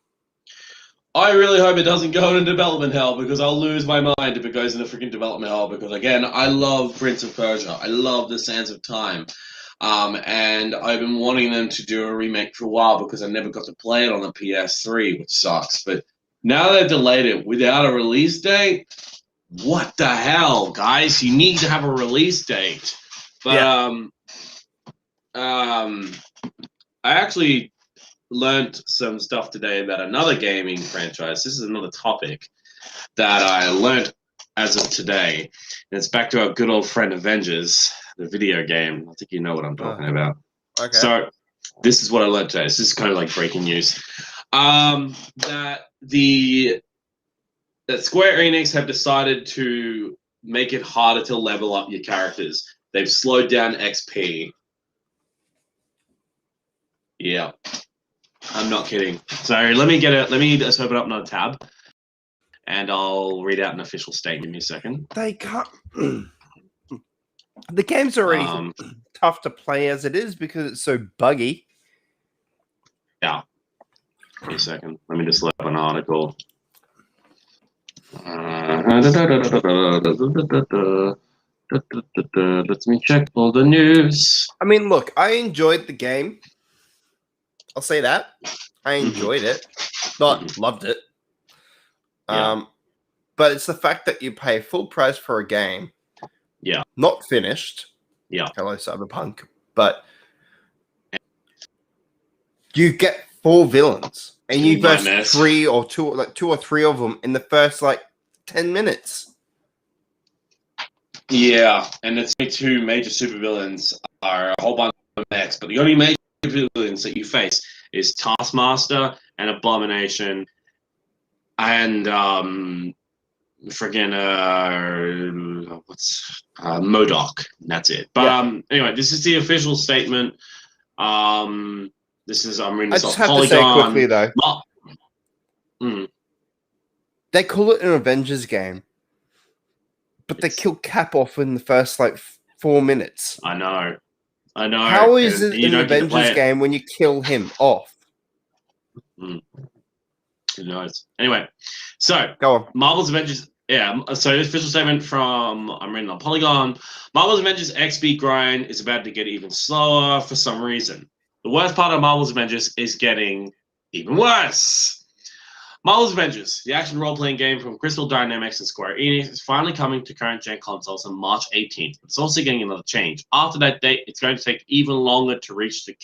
I really hope it doesn't go into development hell, because I'll lose my mind if it goes into freaking development hell, because, again, I love Prince of Persia. I love The Sands of Time. And I've been wanting them to do a remake for a while because I never got to play it on the PS3, which sucks. But now they've delayed it without a release date. What the hell, guys? You need to have a release date. But I actually learned some stuff today about another gaming franchise. This is another topic that I learned as of today. And it's back to our good old friend Avengers, the video game. I think you know what I'm talking about. Okay. So this is what I learned today. This is kind of like breaking news. that Square Enix have decided to make it harder to level up your characters. They've slowed down XP. Yeah, I'm not kidding. So let me just open up another tab, and I'll read out an official statement. Give me a second. They can't. The game's already tough to play as it is because it's so buggy. Yeah. Give me a second. Let me just load up an article. Let me check all the news. I mean, look, I enjoyed the game. I'll say that. I enjoyed it. Not loved it. Yeah. But it's the fact that you pay full price for a game. Yeah. Not finished. Yeah. Hello, Cyberpunk. But you get 4 villains. And you burst 2 or 3 of them in the first 10 minutes. Yeah, and the 2 major supervillains are a whole bunch of mechs, but the only major villains that you face is Taskmaster and Abomination and MODOK. That's it. But anyway, this is the official statement. I'm reading this off Polygon. I just have to say quickly though. They call it an Avengers game, but they kill Cap off in the first 4 minutes. I know. How is it an Avengers game when you kill him off? Who knows? Anyway, so go on. Marvel's Avengers. Yeah, so the official statement from I'm reading on Polygon. Marvel's Avengers XP grind is about to get even slower for some reason. The worst part of Marvel's Avengers is getting even worse. Marvel's Avengers, the action role-playing game from Crystal Dynamics and Square Enix, is finally coming to current-gen consoles on March 18th. It's also getting another change. After that date, it's going to take even longer to reach the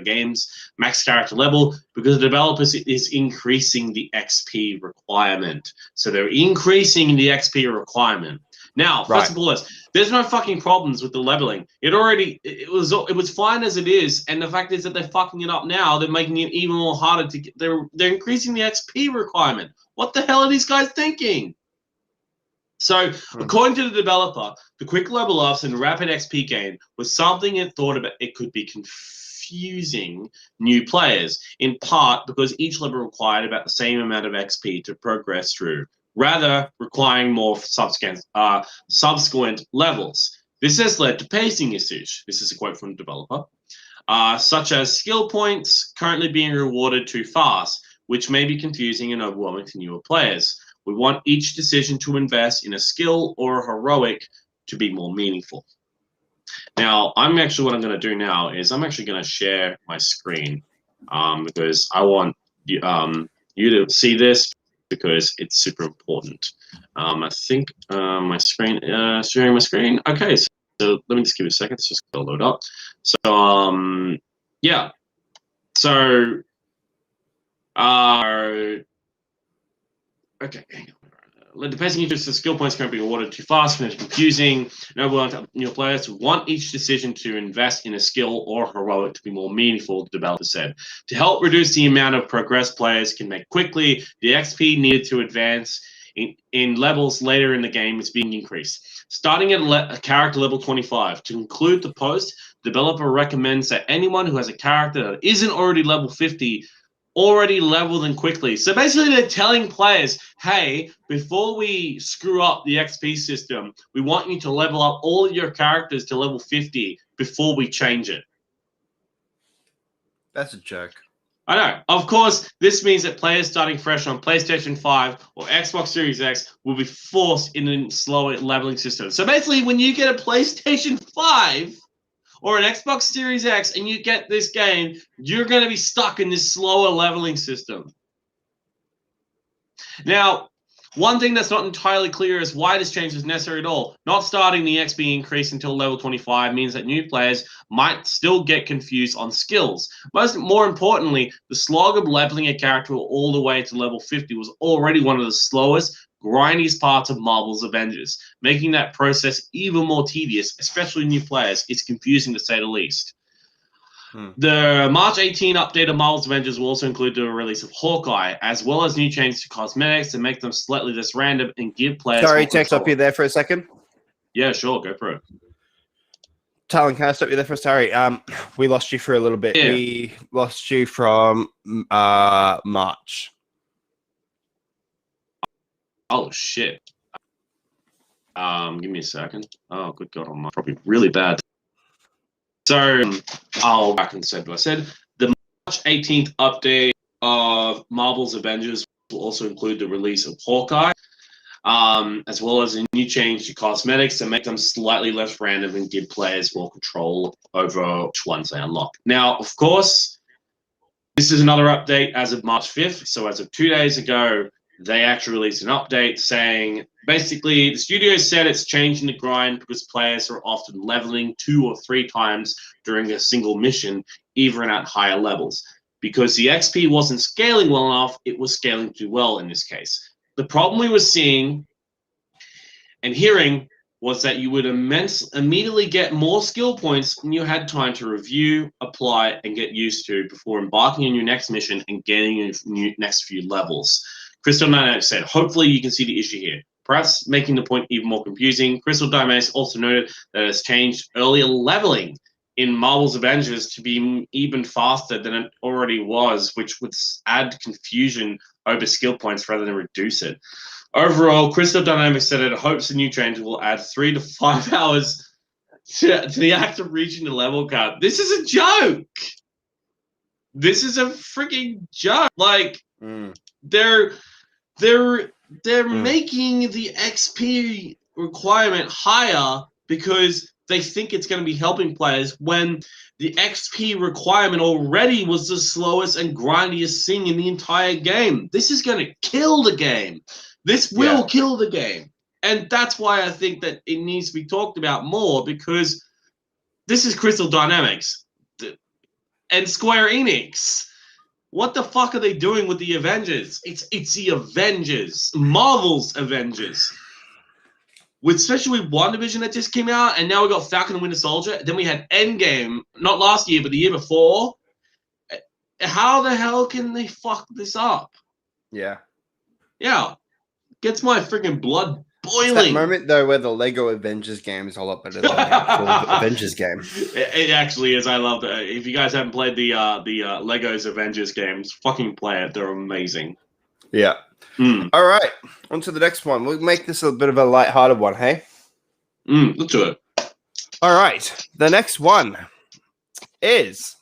game's max character level because the developers is increasing the XP requirement. So they're increasing the XP requirement. Now, first of all, there's no fucking problems with the leveling. It was fine as it is, and the fact is that they're fucking it up now. They're making it even more harder to get. They're increasing the XP requirement. What the hell are these guys thinking? So, according to the developer, the quick level ups and rapid XP gain was something it thought about. It could be confusing new players, in part because each level required about the same amount of XP to progress through, rather requiring more subsequent levels. This has led to pacing issues. This is a quote from the developer, such as skill points currently being rewarded too fast, which may be confusing and overwhelming to newer players. We want each decision to invest in a skill or a heroic to be more meaningful. Now, what I'm going to do now is I'm actually going to share my screen because I want you to see this, because it's super important. I think my screen, sharing my screen. Okay, so let me just give it a second. It's just going to load up. So, yeah. So, okay. The pacing interest of skill points can't be awarded too fast, and it's confusing. New players want each decision to invest in a skill or heroic to be more meaningful, the developer said. To help reduce the amount of progress players can make quickly, the XP needed to advance in levels later in the game is being increased. Starting at a character level 25. To conclude the post, the developer recommends that anyone who has a character that isn't already level 50 already level them quickly. So basically they're telling players, hey, before we screw up the XP system, we want you to level up all of your characters to level 50 before we change it. That's a joke. I know. Of course, this means that players starting fresh on PlayStation 5 or Xbox Series X will be forced in a slower leveling system. So basically, when you get a PlayStation 5 or an Xbox Series X and you get this game, you're going to be stuck in this slower leveling system. Now, one thing that's not entirely clear is why this change is necessary at all. Not starting the XP increase until level 25 means that new players might still get confused on skills. More importantly, the slog of leveling a character all the way to level 50 was already one of the slowest, grindiest parts of Marvel's Avengers. Making that process even more tedious, especially new players, is confusing to say the least. The March 18 update of Marvel's Avengers will also include the release of Hawkeye, as well as new changes to cosmetics to make them slightly less random and give players Sorry, more Tex, control. stop you there for a second. Yeah, sure, go for it. Talon, can I stop you there for sorry? We lost you for a little bit. Yeah. We lost you from March. Oh shit. Give me a second. Oh, good God, I'm probably really bad. So I'll back and said what I said. The March 18th update of Marvel's Avengers will also include the release of Hawkeye, as well as a new change to cosmetics to make them slightly less random and give players more control over which ones they unlock. Now, of course, this is another update as of March 5th. So as of 2 days ago, they actually released an update saying, basically, the studio said it's changing the grind because players are often leveling 2 or 3 times during a single mission, even at higher levels. Because the XP wasn't scaling well enough, it was scaling too well in this case. The problem we were seeing and hearing was that you would immediately get more skill points when you had time to review, apply, and get used to before embarking on your next mission and getting your next few levels. Crystal Dynamics said, hopefully you can see the issue here, perhaps making the point even more confusing. Crystal Dynamics also noted that it's changed earlier leveling in Marvel's Avengers to be even faster than it already was, which would add confusion over skill points rather than reduce it. Overall, Crystal Dynamics said it hopes the new change will add 3 to 5 hours to the act of reaching the level cap. This is a joke. This is a freaking joke. Like, they're making the XP requirement higher because they think it's going to be helping players when the XP requirement already was the slowest and grindiest thing in the entire game. This is going to kill the game. This will kill the game. And that's why I think that it needs to be talked about more, because this is Crystal Dynamics and Square Enix. What the fuck are they doing with the Avengers? It's the Avengers. Marvel's Avengers. Especially with WandaVision that just came out, and now we got Falcon and Winter Soldier. Then we had Endgame, not last year, but the year before. How the hell can they fuck this up? Yeah. Yeah. Gets my freaking blood boiling. It's that moment, though, where the Lego Avengers game is a lot better than the actual Avengers game. It actually is. I love that. If you guys haven't played the Legos Avengers games, fucking play it. They're amazing. Yeah. All right. On to the next one. We'll make this a bit of a light-hearted one, hey? Let's do it. All right. The next one is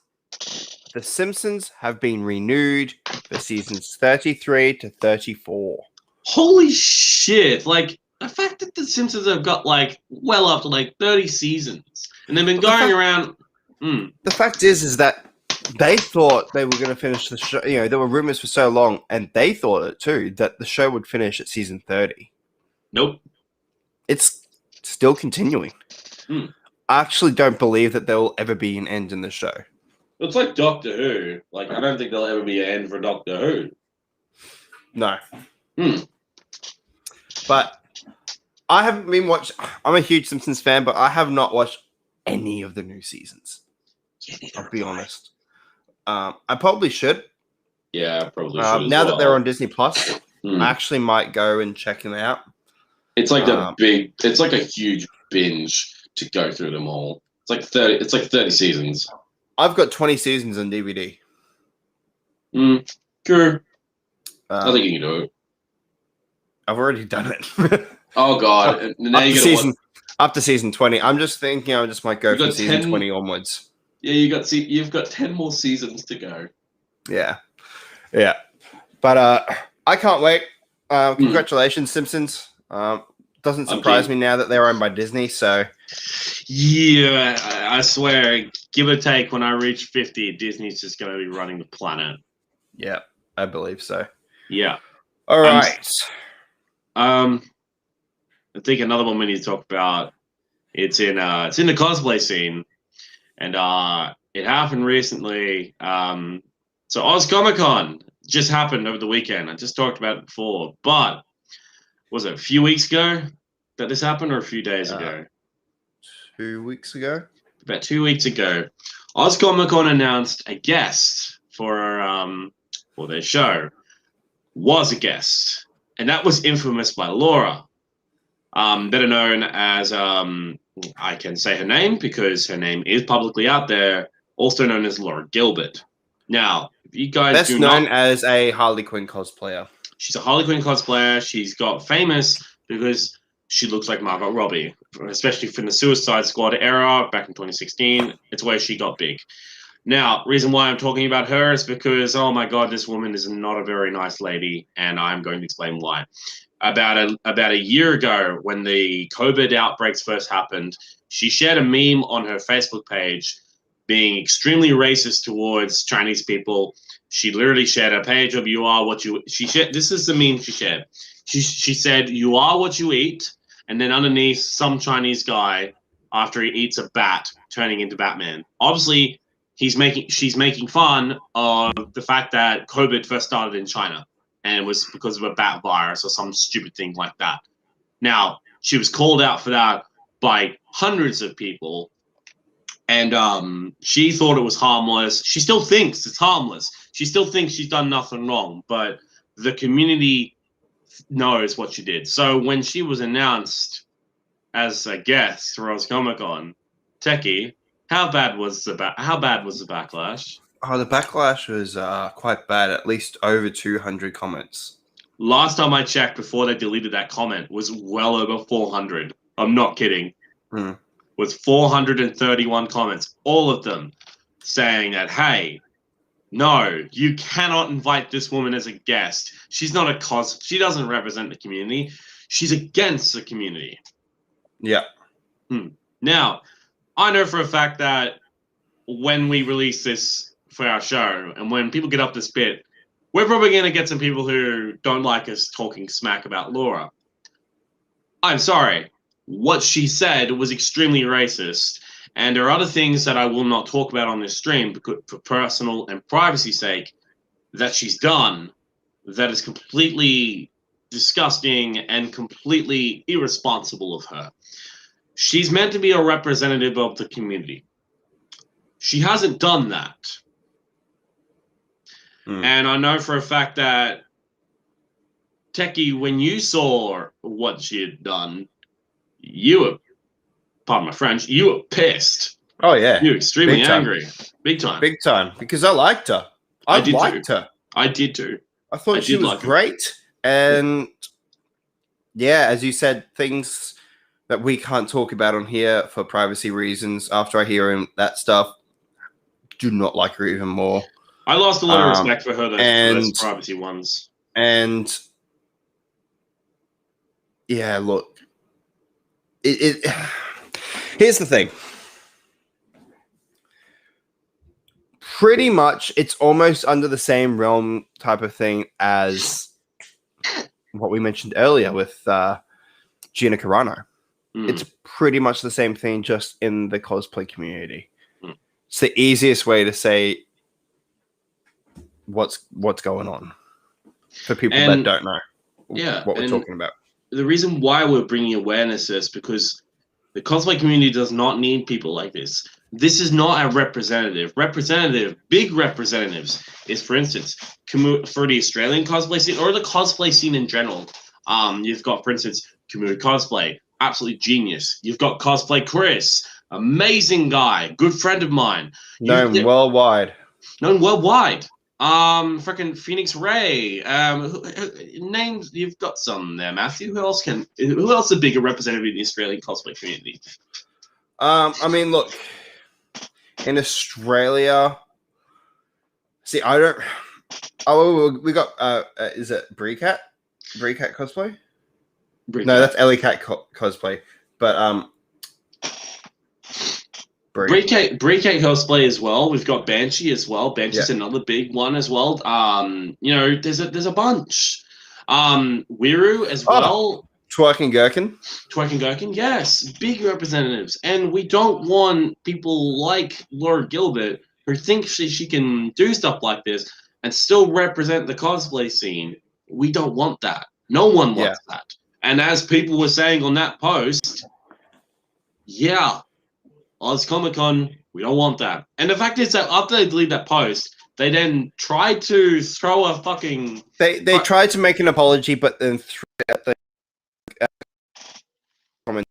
The Simpsons have been renewed for seasons 33 to 34. Holy shit. Like, the fact that The Simpsons have got, like, well up to, like, 30 seasons. And they've been going around... The fact is that they thought they were going to finish the show. You know, there were rumors for so long, and they thought it too, that the show would finish at season 30. Nope. It's still continuing. I actually don't believe that there will ever be an end in the show. It's like Doctor Who. Like, I don't think there'll ever be an end for Doctor Who. No. But I haven't been watching. I'm a huge Simpsons fan, but I have not watched any of the new seasons. I'll be honest. I probably should. Yeah, I probably should. Now that they're on Disney Plus, I actually might go and check them out. It's like it's like a huge binge to go through them all. It's like 30. It's like 30 seasons. I've got 20 seasons on DVD. Sure. I think you can do it. I've already done it. Oh God! Now up to season 20. I'm just thinking I just might go from season 20 onwards. Yeah, you've got 10 more seasons to go. Yeah. But I can't wait. Congratulations, Simpsons. Doesn't surprise me now that they're owned by Disney. So yeah, I swear, give or take, when I reach 50, Disney's just going to be running the planet. Yeah, I believe so. Yeah. All right. I think another one we need to talk about. It's in the cosplay scene, and it happened recently. So Oz Comic Con just happened over the weekend. I just talked about it before, but was it a few weeks ago that this happened, or a few days ago? 2 weeks ago. About 2 weeks ago, Oz Comic Con announced a guest for their show. Was a guest, and that was Infamous by Laura, better known as I can say her name because her name is publicly out there, also known as Laura Gilbert. Now, if you guys best known as a Harley Quinn cosplayer. She's a Harley Quinn cosplayer. She's got famous because she looks like Margot Robbie, especially from the Suicide Squad era back in 2016. It's where she got big. Now, reason why I'm talking about her is because, oh my God, this woman is not a very nice lady, and I'm going to explain why. About a year ago, when the COVID outbreaks first happened, she shared a meme on her Facebook page being extremely racist towards Chinese people. She literally shared a page of "You are what you." She shared. This is the meme she shared. She said, "You are what you eat," and then underneath, some Chinese guy after he eats a bat turning into Batman. Obviously, she's making fun of the fact that COVID first started in China, and it was because of a bat virus or some stupid thing like that. Now, she was called out for that by hundreds of people. And she thought it was harmless. She still thinks it's harmless. She still thinks she's done nothing wrong, but the community knows what she did. So when she was announced as a guest for Oz Comic Con, Techie, how bad was the backlash? Oh, the backlash was quite bad. At least over 200 comments. Last time I checked, before they deleted that comment, was well over 400. I'm not kidding. With 431 comments, all of them saying that, hey, no, you cannot invite this woman as a guest. She's not a she doesn't represent the community. She's against the community. Yeah. Now, I know for a fact that when we release this for our show, and when people get up this bit, we're probably going to get some people who don't like us talking smack about Laura. I'm sorry. What she said was extremely racist, and there are other things that I will not talk about on this stream because, for personal and privacy sake, that she's done that is completely disgusting and completely irresponsible of her. She's meant to be a representative of the community. She hasn't done that. And I know for a fact that, Techie, when you saw what she had done, you were, pardon my French, you were pissed. Oh, yeah. You were extremely angry. Big time. Big time. Because I liked her. I liked her. I did too. I thought she was great. And yeah, as you said, things that we can't talk about on here for privacy reasons. After I hear that stuff, do not like her even more. I lost a lot of respect for her, those privacy ones. And yeah, look. Here's the thing. Pretty much, it's almost under the same realm type of thing as what we mentioned earlier with Gina Carano. It's pretty much the same thing, just in the cosplay community. It's the easiest way to say what's going on for people that don't know what we're talking about. The reason why we're bringing awareness is because the cosplay community does not need people like this. This is not a representative. Big representatives is, for instance, for the Australian cosplay scene or the cosplay scene in general. You've got, for instance, Kamui Cosplay, absolutely genius. You've got Cosplay Chris, amazing guy, good friend of mine. Known worldwide. Freaking Phoenix Ray. Names, you've got some there, Matthew. Who else is a bigger representative in the Australian cosplay community? I mean, look, in Australia, see, I don't. Oh, we got. Is it Breecat? Breecat cosplay? No, that's Ellie Cat cosplay. But Breecat cosplay as well. We've got Banshee as well. Banshee's another big one as well. There's a bunch. Wiru as well. Twerking Gherkin, yes, big representatives. And we don't want people like Laura Gilbert who think she can do stuff like this and still represent the cosplay scene. We don't want that. No one wants that. And as people were saying on that post, Oz Comic Con We don't want that. And the fact is that after they delete that post, they then tried to throw a fucking... They tried to make an apology, but then threw it at the comment.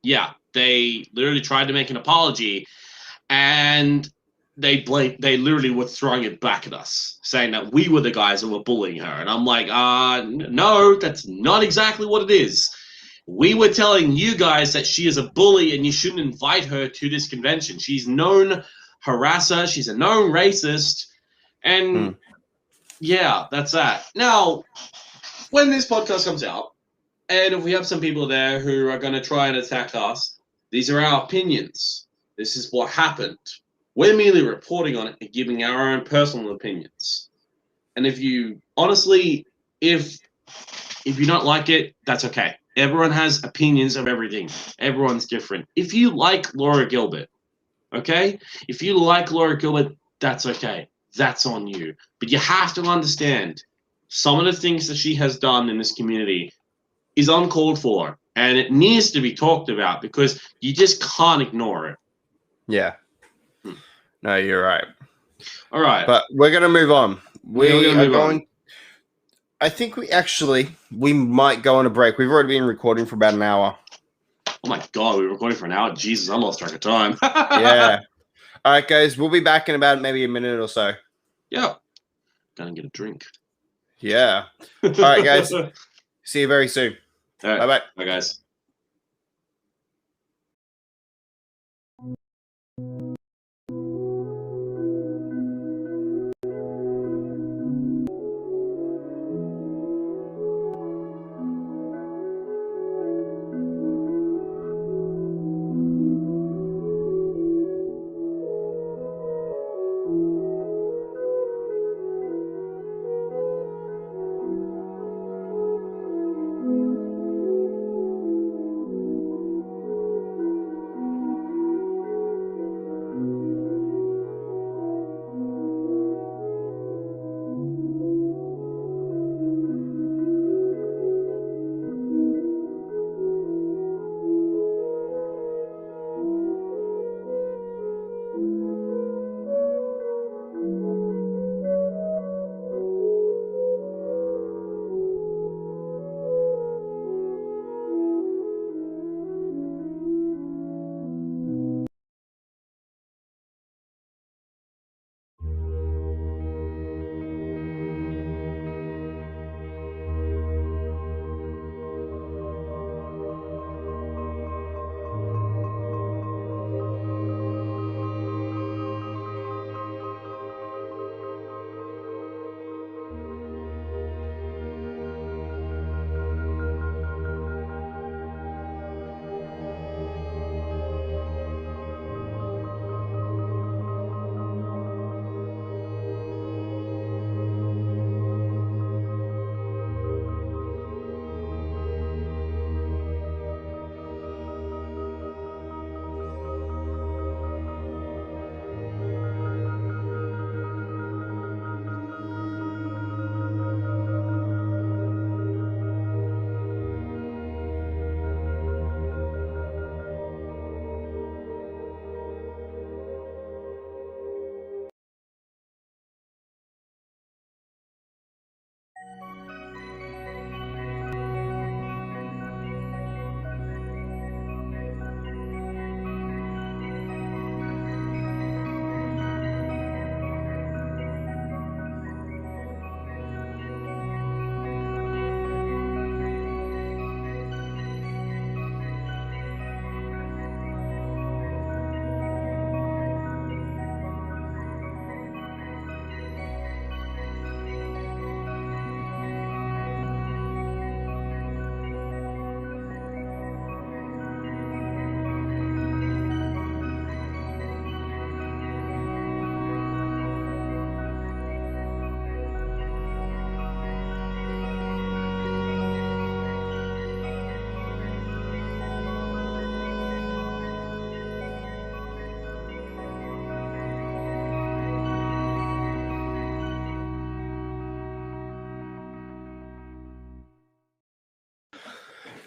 Yeah, they literally tried to make an apology, and they literally were throwing it back at us, saying that we were the guys that were bullying her. And I'm like, no, that's not exactly what it is. We were telling you guys that she is a bully and you shouldn't invite her to this convention. She's a known harasser. She's a known racist. And yeah, that's that. Now, when this podcast comes out, and if we have some people there who are going to try and attack us, these are our opinions. This is what happened. We're merely reporting on it and giving our own personal opinions. And if you, honestly, if you don't like it, that's okay. Everyone has opinions of everything. Everyone's different. If you like Laura Gilbert, okay? If you like Laura Gilbert, that's okay. That's on you. But you have to understand, some of the things that she has done in this community is uncalled for. And it needs to be talked about because you just can't ignore it. Yeah. No, you're right. All right. But we're going to move on. We're gonna move on. I think we might go on a break. We've already been recording for about an hour. Oh my God, we were recording for an hour. Jesus, I lost track of time. Yeah. All right, guys. We'll be back in about maybe a minute or so. Yeah. Gonna get a drink. Yeah. All right, guys. See you very soon. All right. Bye-bye. Bye, guys.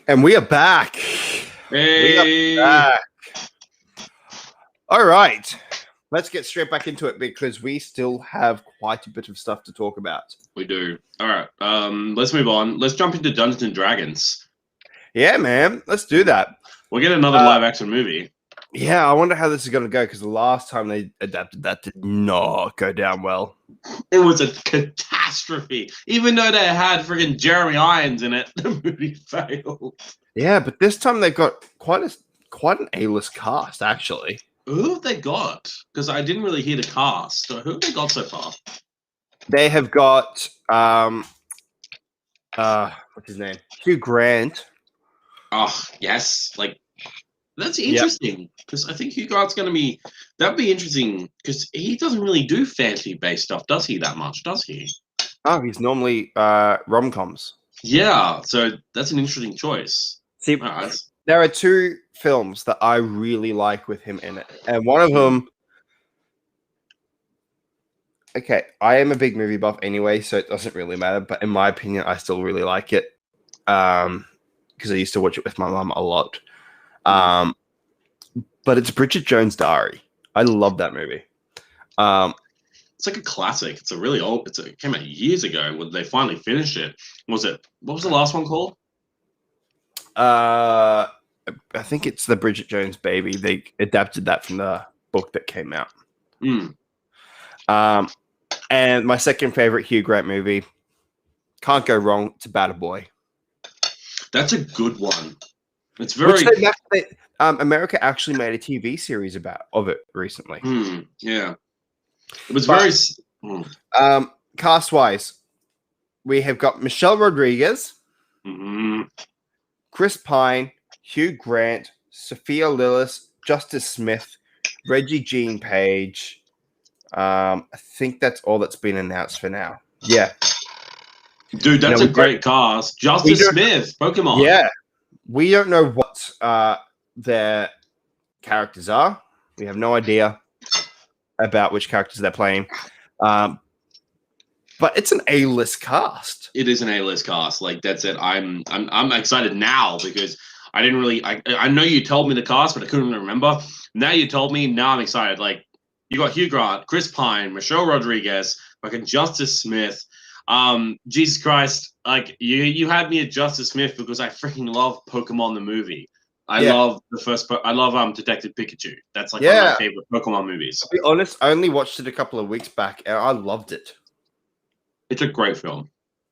And we are back. Hey. We are back. All right. Let's get straight back into it because we still have quite a bit of stuff to talk about. We do. All right. Let's move on. Let's jump into Dungeons and Dragons. Yeah, man. Let's do that. We'll get another live action movie. Yeah, I wonder how this is going to go because the last time they adapted that did not go down well. It was a catastrophe. Even though they had friggin' Jeremy Irons in it, the movie failed. Yeah, but this time they've got quite an A-list cast, actually. Who have they got? Because I didn't really hear the cast. So who have they got so far? They have got what's his name? Hugh Grant. Oh, yes. Like, that's interesting. Because I think Hugh Grant's going to be... That'd be interesting. Because he doesn't really do fantasy-based stuff, does he, that much? Does he? Oh, he's normally rom-coms. Yeah, so that's an interesting choice. See, there are two films that I really like with him in it. And one of them... Okay, I am a big movie buff anyway, so it doesn't really matter. But in my opinion, I still really like it. Because I used to watch it with my mum a lot. But it's Bridget Jones' Diary. I love that movie. It's like a classic. It's a really old. It came out years ago when they finally finished it. What was the last one called? I think it's the Bridget Jones Baby. They adapted that from the book that came out. And my second favorite Hugh Grant movie, can't go wrong. It's About a Boy. That's a good one. It's very. America actually made a TV series of it recently. Yeah, it was very. Cast wise, we have got Michelle Rodriguez, Chris Pine, Hugh Grant, Sophia Lillis, Justice Smith, Reggie Jean Page. I think that's all that's been announced for now. Yeah. Dude, that's a great cast. Justice Smith, Pokemon. Yeah. We don't know what their characters are. We have no idea about which characters they're playing. But it's an A-list cast. It is an A-list cast. Like, that's it. I'm excited now because I didn't really I know you told me the cast, but I couldn't really remember. Now you told me, now I'm excited. Like, you got Hugh Grant, Chris Pine, Michelle Rodriguez, fucking Justice Smith. Jesus Christ, like you had me at Justice Smith because I freaking love Pokemon the movie. I love Detective Pikachu. That's like one of my favorite Pokemon movies. To be honest, I only watched it a couple of weeks back and I loved it. It's a great film.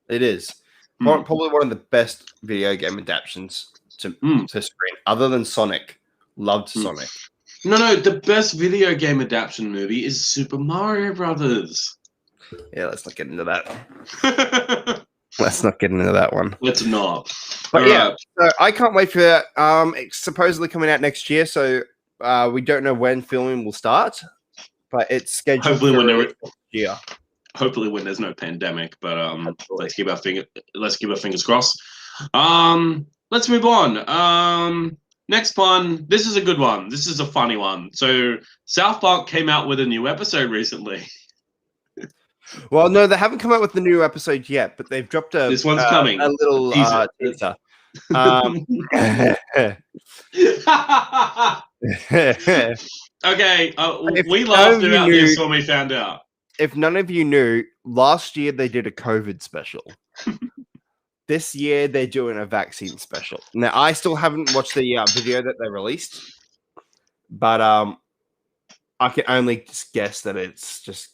It is. Probably one of the best video game adaptations to screen, other than Sonic. Loved Sonic. No, the best video game adaptation movie is Super Mario Brothers. Yeah, let's not get into that. Let's not get into that one. Let's not. But so I can't wait for that. It's supposedly coming out next year, so we don't know when filming will start, but it's scheduled hopefully next year. Hopefully when there's no pandemic, but let's keep our fingers crossed. Let's move on. Next one. This is a good one. This is a funny one. So South Park came out with a new episode recently. Well, no, they haven't come out with the new episode yet, but they've dropped this one's coming. A little teaser. Okay, we laughed about this when we found out. If none of you knew, last year they did a COVID special. This year they're doing a vaccine special. Now, I still haven't watched the video that they released, but I can only just guess that it's just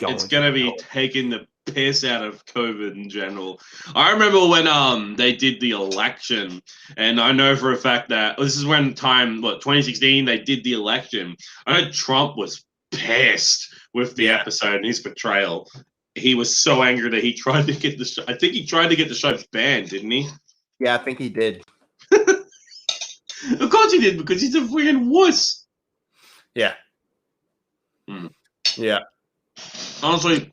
it's going to be taking the piss out of COVID in general. I remember when they did the election, and I know for a fact that this is when 2016, they did the election. I know Trump was pissed with the episode and his portrayal. He was so angry that he tried to get the show. I think he tried to get the show banned, didn't he? Yeah, I think he did. Of course he did, because he's a freaking wuss. Yeah. Yeah. Honestly,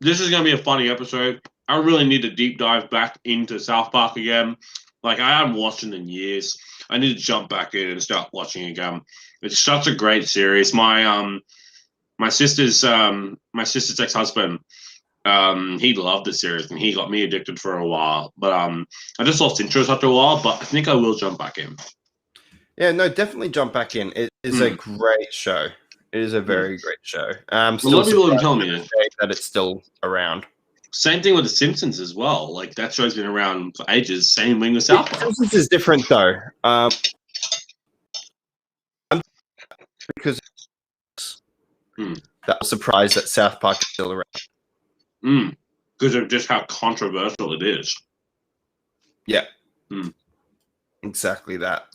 this is going to be a funny episode. I really need to deep dive back into South Park again. Like, I haven't watched it in years. I need to jump back in and start watching again. It's such a great series. My sister's ex-husband, he loved the series and he got me addicted for a while. But I just lost interest after a while. But I think I will jump back in. Yeah, no, definitely jump back in. It is a great show. It is a very great show. I'm A still lot of people have been surprised telling me that it's still around. Same thing with The Simpsons as well. Like, that show's been around for ages. Same thing with South Park. Simpsons is different though, because that was surprised that South Park is still around. Because of just how controversial it is. Yeah. Exactly that.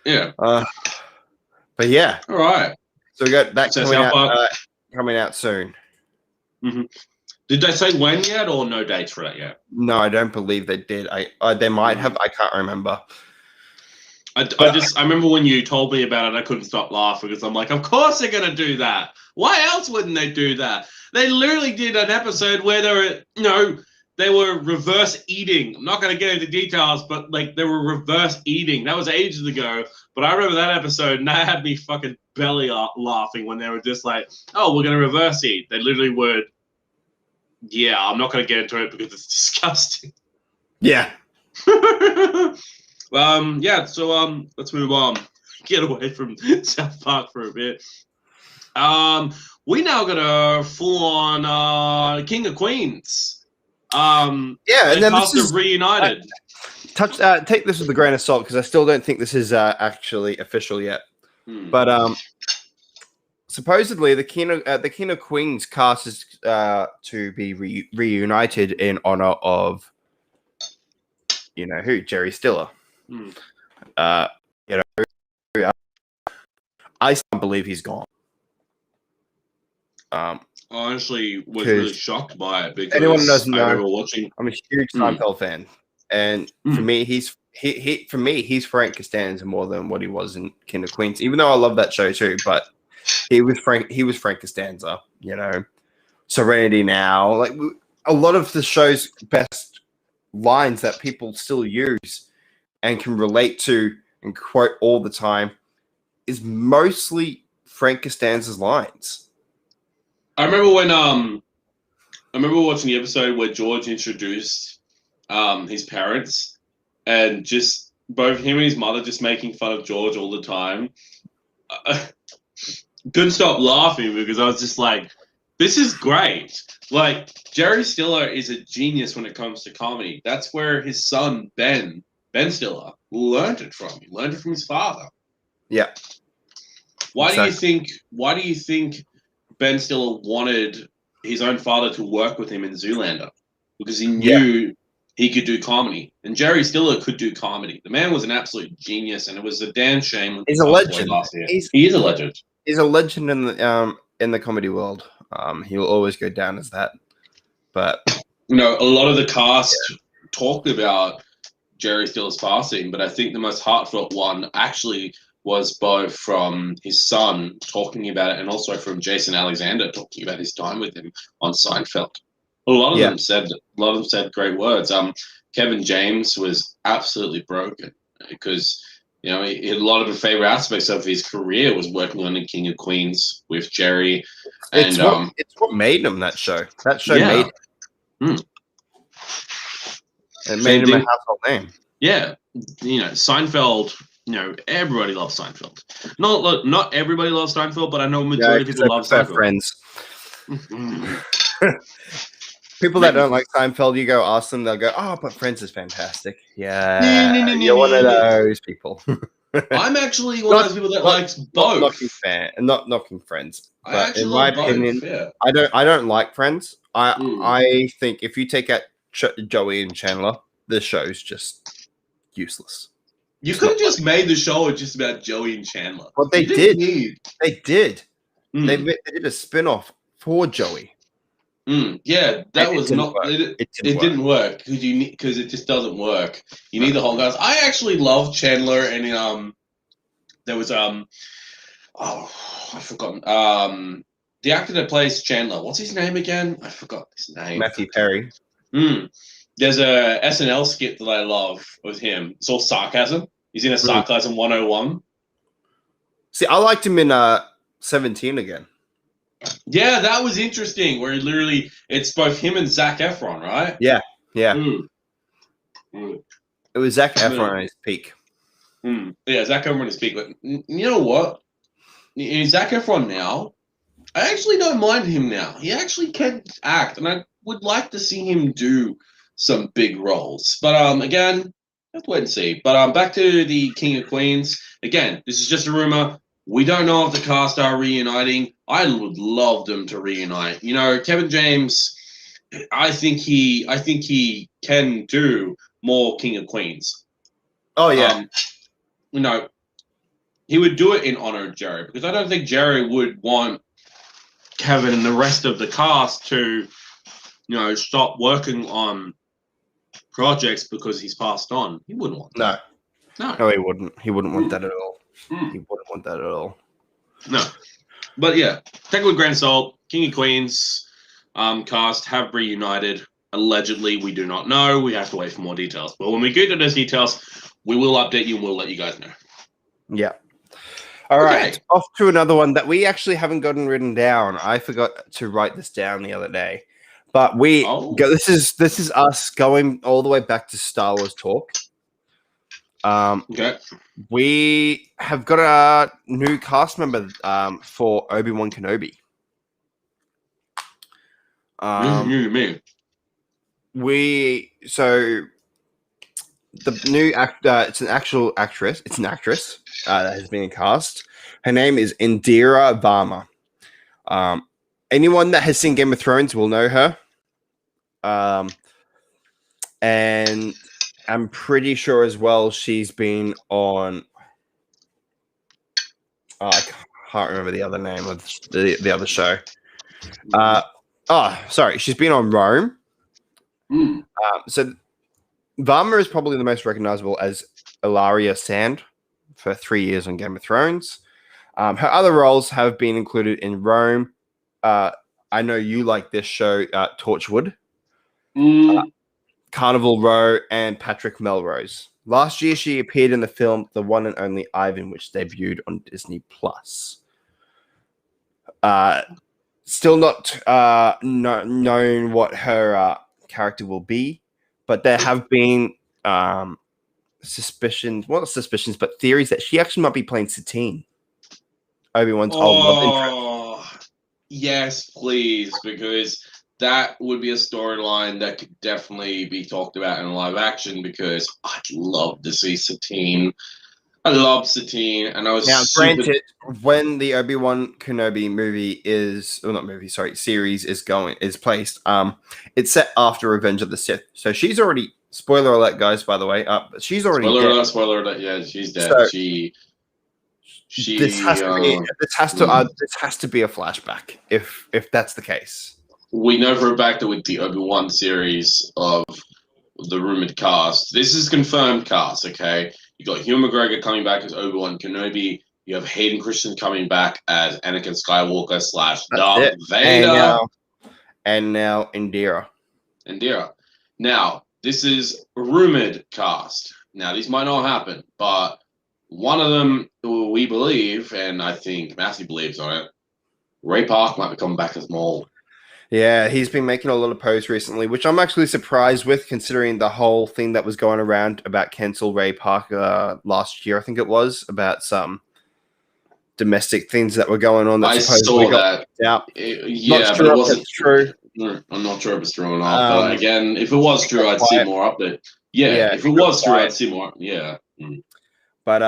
Yeah. But yeah. All right. So we got that coming out soon. Mm-hmm. Did they say when yet, or no dates for that yet? No, I don't believe they did. They might have. I can't remember. I remember when you told me about it, I couldn't stop laughing because I'm like, of course they're gonna do that. Why else wouldn't they do that? They literally did an episode where they were reverse eating. I'm not gonna get into details, but like they were reverse eating. That was ages ago. But I remember that episode, and that had me fucking belly laughing when they were just like, "Oh, we're gonna reverse eat." They literally would. Yeah, I'm not gonna get into it because it's disgusting. Yeah. Yeah. So let's move on. Get away from South Park for a bit. We now got a full on King of Queens. And then cast of reunited. Take this with a grain of salt because I still don't think this is actually official yet. But supposedly the King of Queens cast is to be reunited in honor of Jerry Stiller. I still believe he's gone. I honestly was really shocked by it because anyone doesn't know, I remember watching. I'm a huge Seinfeld fan, and for me, he's Frank Costanza more than what he was in King of Queens. Even though I love that show too, but he was Frank Costanza. Serenity Now, like a lot of the show's best lines that people still use and can relate to and quote all the time is mostly Frank Costanza's lines. I remember watching the episode where George introduced his parents, and just both him and his mother just making fun of George all the time. Couldn't stop laughing because I was just like, this is great. Like, Jerry Stiller is a genius when it comes to comedy. That's where his son, Ben Stiller, learned it from. He learned it from his father. Yeah. Why do you think Ben Stiller wanted his own father to work with him in Zoolander? Because he knew he could do comedy. And Jerry Stiller could do comedy. The man was an absolute genius, and it was a damn shame. He's a legend. He is a legend. He's a legend in the comedy world. He will always go down as that. But a lot of the cast talked about Jerry Stiller's passing, but I think the most heartfelt one actually was both from his son talking about it and also from Jason Alexander talking about his time with him on Seinfeld. A lot of them said great words. Kevin James was absolutely broken because a lot of the favorite aspects of his career was working on the King of Queens with Jerry. It's what made him that show. That show made him. It made him a household name. Yeah, Seinfeld. Everybody loves Seinfeld. Not everybody loves Seinfeld, but I know majority of people love Seinfeld. Friends. People that don't like Seinfeld, you go ask them, they'll go, "Oh, but Friends is fantastic." Yeah, you're one of those people. I'm actually one of those people that likes both. Not knocking Friends, but in my opinion, I don't like Friends. I think if you take out Joey and Chandler, the show's just useless. You could have just made the show just about Joey and Chandler. Well, they did. They did. They did a spin-off for Joey. Yeah, that was not. It didn't work because it just doesn't work. You need the whole guys. I actually love Chandler, and there was I've forgotten the actor that plays Chandler. What's his name again? I forgot his name. Matthew Perry. There's a SNL skit that I love with him. It's all sarcasm. He's in a Sarcasm 101. See, I liked him in 17 again. Yeah, that was interesting. Where it's both him and Zac Efron, right? Yeah. It was Zac Efron at his peak. Yeah, Zac Efron is big, but you know what? Zac Efron now, I actually don't mind him now. He actually can act, and I would like to see him do some big roles. But again, let's wait and see. But back to the King of Queens. Again, this is just a rumor. We don't know if the cast are reuniting. I would love them to reunite. You know, Kevin James. I think he can do more King of Queens. Oh yeah. You know, he would do it in honor of Jerry because I don't think Jerry would want Kevin and the rest of the cast to, stop working on projects because he's passed on. He wouldn't want that. No, he wouldn't. He wouldn't want that at all. He wouldn't want that at all. No. But yeah, take it with grain of salt. King of Queens cast have reunited. Allegedly, we do not know. We have to wait for more details. But when we get to those details, we will update you and we'll let you guys know. Yeah. All right. Off to another one that we actually haven't gotten written down. I forgot to write this down the other day. But this is us going all the way back to Star Wars talk. We have got a new cast member for Obi-Wan Kenobi. New to me. The new actor, it's an actual actress. It's an actress that has been cast. Her name is Indira Varma. Anyone that has seen Game of Thrones will know her. And I'm pretty sure as well she's been on. I can't remember the other name of the other show. Sorry, she's been on Rome. So Varma is probably the most recognizable as Ilaria Sand for 3 years on Game of Thrones. Her other roles have been included in Rome. I know you like this show, Torchwood, Carnival Row, and Patrick Melrose. Last year, she appeared in the film The One and Only Ivan, which debuted on Disney+. Still not known what her character will be, but there have been suspicions, well, not suspicions, but theories that she actually might be playing Satine, Obi-Wan's old love interest. Yes, please, because that would be a storyline that could definitely be talked about in live action, because I'd love to see Satine. I love Satine, and I was granted, when the Obi-Wan Kenobi series is placed, it's set after Revenge of the Sith. So she's already, spoiler alert, guys, by the way, she's already dead. Spoiler alert, yeah, she's dead. So, this has to be a flashback if that's the case. We know for a fact that with the Obi-Wan series of the rumored cast, this is confirmed cast, okay? You got Hugh McGregor coming back as Obi-Wan Kenobi. You have Hayden Christensen coming back as Anakin Skywalker / Darth Vader. And now Indira. Now, this is a rumored cast. Now, these might not happen, but one of them we believe, and I think Matthew believes on it, Ray Park might be coming back as Maul. Yeah, he's been making a lot of posts recently, which I'm actually surprised with, considering the whole thing that was going around about cancel Ray Parker last year. I think it was about some domestic things that were going on. I saw that. Out. Yeah, but it wasn't true. I'm not sure if it's true or not. But again, if it was true, I'd see more update. Yeah, if it was true, I'd see more. Yeah. But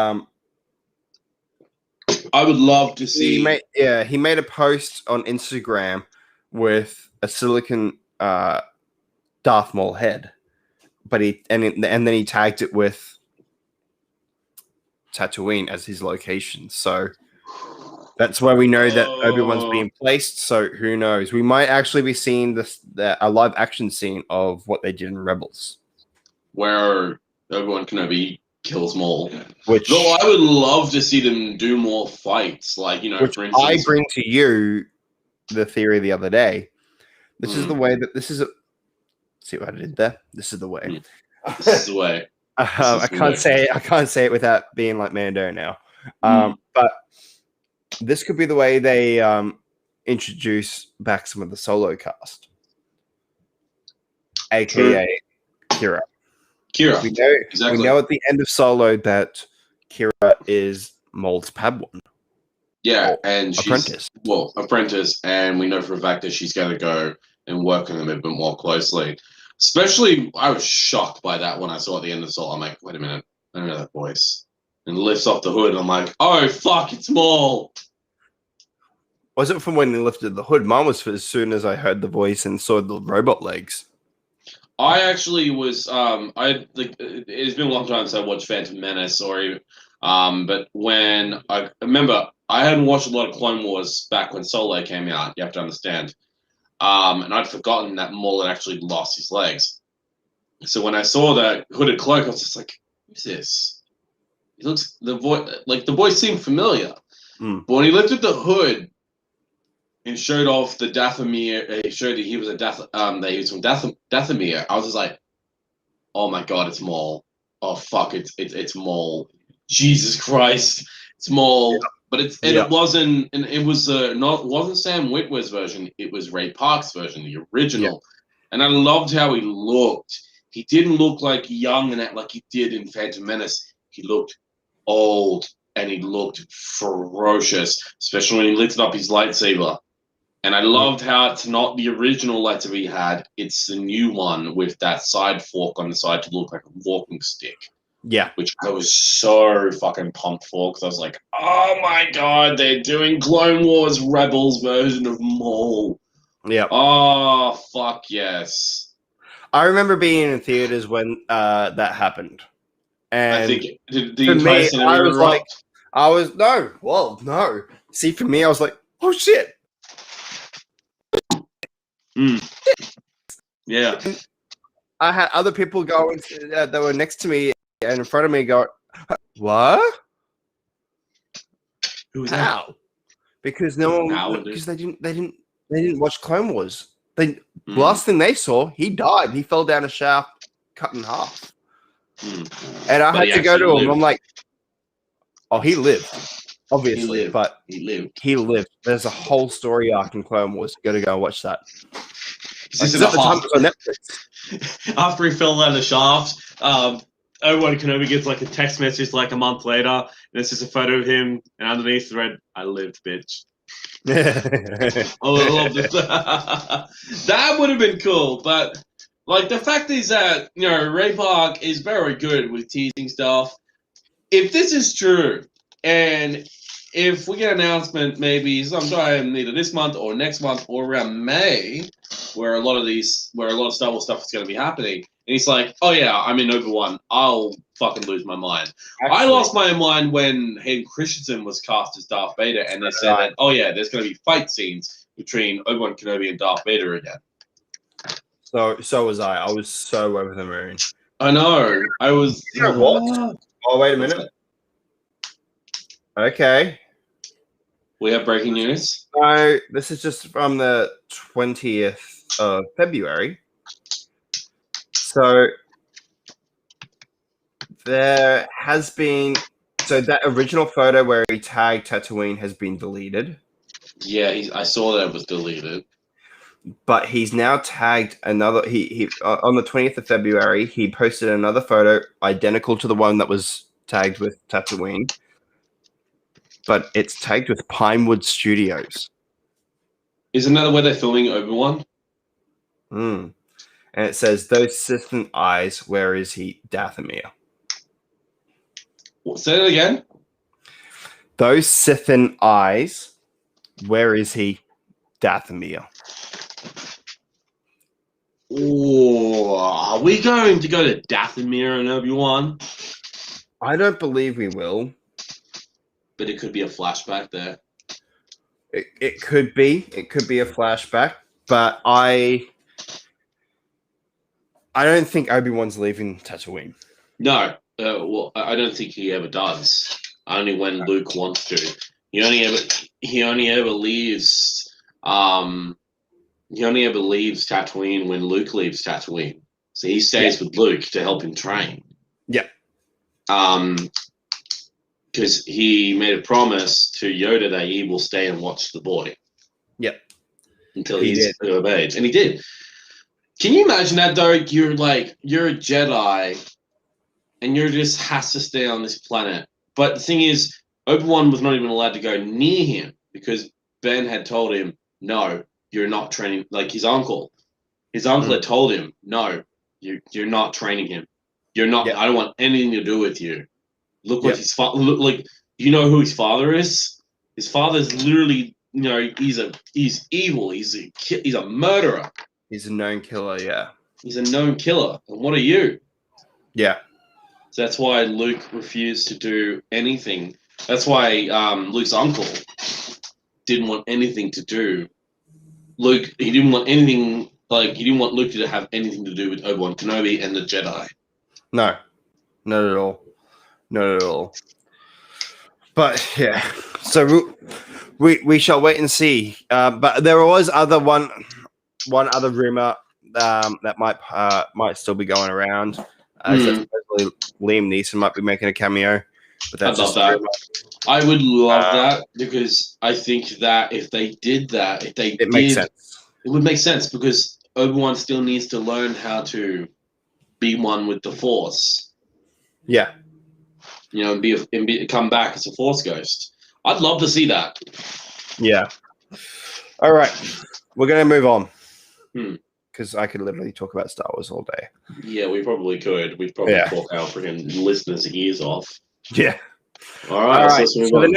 I would love to see. He made a post on Instagram with a silicon Darth Maul head, but then he tagged it with Tatooine as his location. So that's where we know that Obi-Wan's being placed. So who knows? We might actually be seeing a live action scene of what they did in Rebels, where Obi-Wan Kenobi kills Maul. Though I would love to see them do more fights, like, which for instance, I bring to you the theory the other day. This is the way that see what I did there? This is the way. This is the way. I can't say it without being like Mando now. But this could be the way they introduce back some of the solo cast, aka Kira. Kira. We know at the end of Solo that Kira is Maul's Padawan. Yeah, and she's apprentice. Apprentice, and we know for a fact that she's going to go and work on him a bit more closely. Especially, I was shocked by that when I saw at the end of the Soul. I'm like, wait a minute, I don't know that voice. And lifts off the hood, and I'm like, oh fuck, it's Maul. Wasn't from when he lifted the hood. Mine was for as soon as I heard the voice and saw the robot legs. I actually was it's been a long time since I watched Phantom Menace but when I remember I hadn't watched a lot of Clone Wars back when Solo came out, you have to understand. And I'd forgotten that Maul had actually lost his legs. So when I saw that hooded cloak, I was just like, who's this? He looks the voice seemed familiar. But when he lifted the hood and showed off the Dathomir, he showed that he was that he was from Dathomir. I was just like, "Oh my god, it's Maul! Oh fuck, it's Maul! Jesus Christ, it's Maul!" Yeah. But it wasn't, and it was wasn't Sam Witwer's version. It was Ray Park's version, the original. Yeah. And I loved how he looked. He didn't look like young and like he did in Phantom Menace. He looked old and he looked ferocious, especially when he lifted up his lightsaber. And I loved how it's not the original lightsaber he had, it's the new one with that side fork on the side to look like a walking stick. Yeah. Which I was so fucking pumped for, because I was like, oh my god, they're doing Clone Wars Rebels version of Maul. Yeah. Oh, fuck yes. I remember being in theaters when that happened. And I think the entire cinema no. See, for me, I was like, oh shit. Yeah. I had other people going that were next to me and in front of me go, what? Who was How? that? Because no one, because they didn't watch Clone Wars. Last thing they saw, he died. He fell down a shaft, cut in half. And I had to go to him. I'm like, oh, he lived, obviously, but he lived. There's a whole story arc in Clone Wars. You got to go and watch that. This is at the time it was on Netflix. After he fell down the shaft, Obi-Wan Kenobi gets like a text message like a month later, and it's just a photo of him, and underneath the read, "I lived, bitch." I love this. That would have been cool, but like the fact is that Ray Park is very good with teasing stuff. If this is true, and if we get an announcement maybe sometime either this month or next month or around May, where a lot of Star Wars stuff is going to be happening, and he's like, oh yeah, I'm in Obi-Wan, I'll fucking lose my mind. Actually, I lost my mind when Hayden Christensen was cast as Darth Vader, and they said that, oh yeah, there's going to be fight scenes between Obi-Wan Kenobi and Darth Vader again. So was I. I was so over the moon. I know. I was. What? Oh, wait a minute. Okay. We have breaking news. So this is just from the 20th of February. So there has been that original photo where he tagged Tatooine has been deleted. Yeah, I saw that it was deleted. But he's now tagged another. He on the 20th of February, he posted another photo identical to the one that was tagged with Tatooine. But it's tagged with Pinewood Studios. Isn't that where they're filming Obi-Wan? And it says, those Sith eyes, where is he? Dathomir. Say that again? Those Sith eyes, where is he? Dathomir. Oh, are we going to go to Dathomir and Obi-Wan? I don't believe we will. But it could be a flashback there. It could be. It could be a flashback. But I don't think Obi-Wan's leaving Tatooine. No. Well, I don't think he ever does. Only when Luke wants to. He only ever leaves. He only ever leaves Tatooine when Luke leaves Tatooine. So he stays with Luke to help him train. Yeah. Because he made a promise to Yoda that he will stay and watch the boy. Yep. Until he's of age. And he did. Can you imagine that, though? You're a Jedi, and you just has to stay on this planet But the thing is, Obi-Wan was not even allowed to go near him because Ben had told him, "No, you're not training." Like his uncle had told him, "No, you're not training him. You're not. Yep. I don't want anything to do with you." Look what Yep. his father. Look like you know who his father is. His father's literally, he's evil. He's a murderer. He's a known killer. Yeah. He's a known killer. And what are you? Yeah. So that's why Luke refused to do anything. That's why Luke's uncle didn't want anything to do. He didn't want anything. Like he didn't want Luke to have anything to do with Obi-Wan Kenobi and the Jedi. No, not at all. Not at all. But yeah, so we shall wait and see. But there was one other rumor that might still be going around. So supposedly Liam Neeson might be making a cameo. But I'd love that. I would love that because I think that if they did that, it makes sense. It would make sense because Obi-Wan still needs to learn how to be one with the Force. Yeah. You know, come back as a Force ghost. I'd love to see that. Yeah. All right. We're going to move on. Because I could literally talk about Star Wars all day. Yeah, we probably could. We'd probably talk our freaking listeners' ears off. Yeah. All right. So the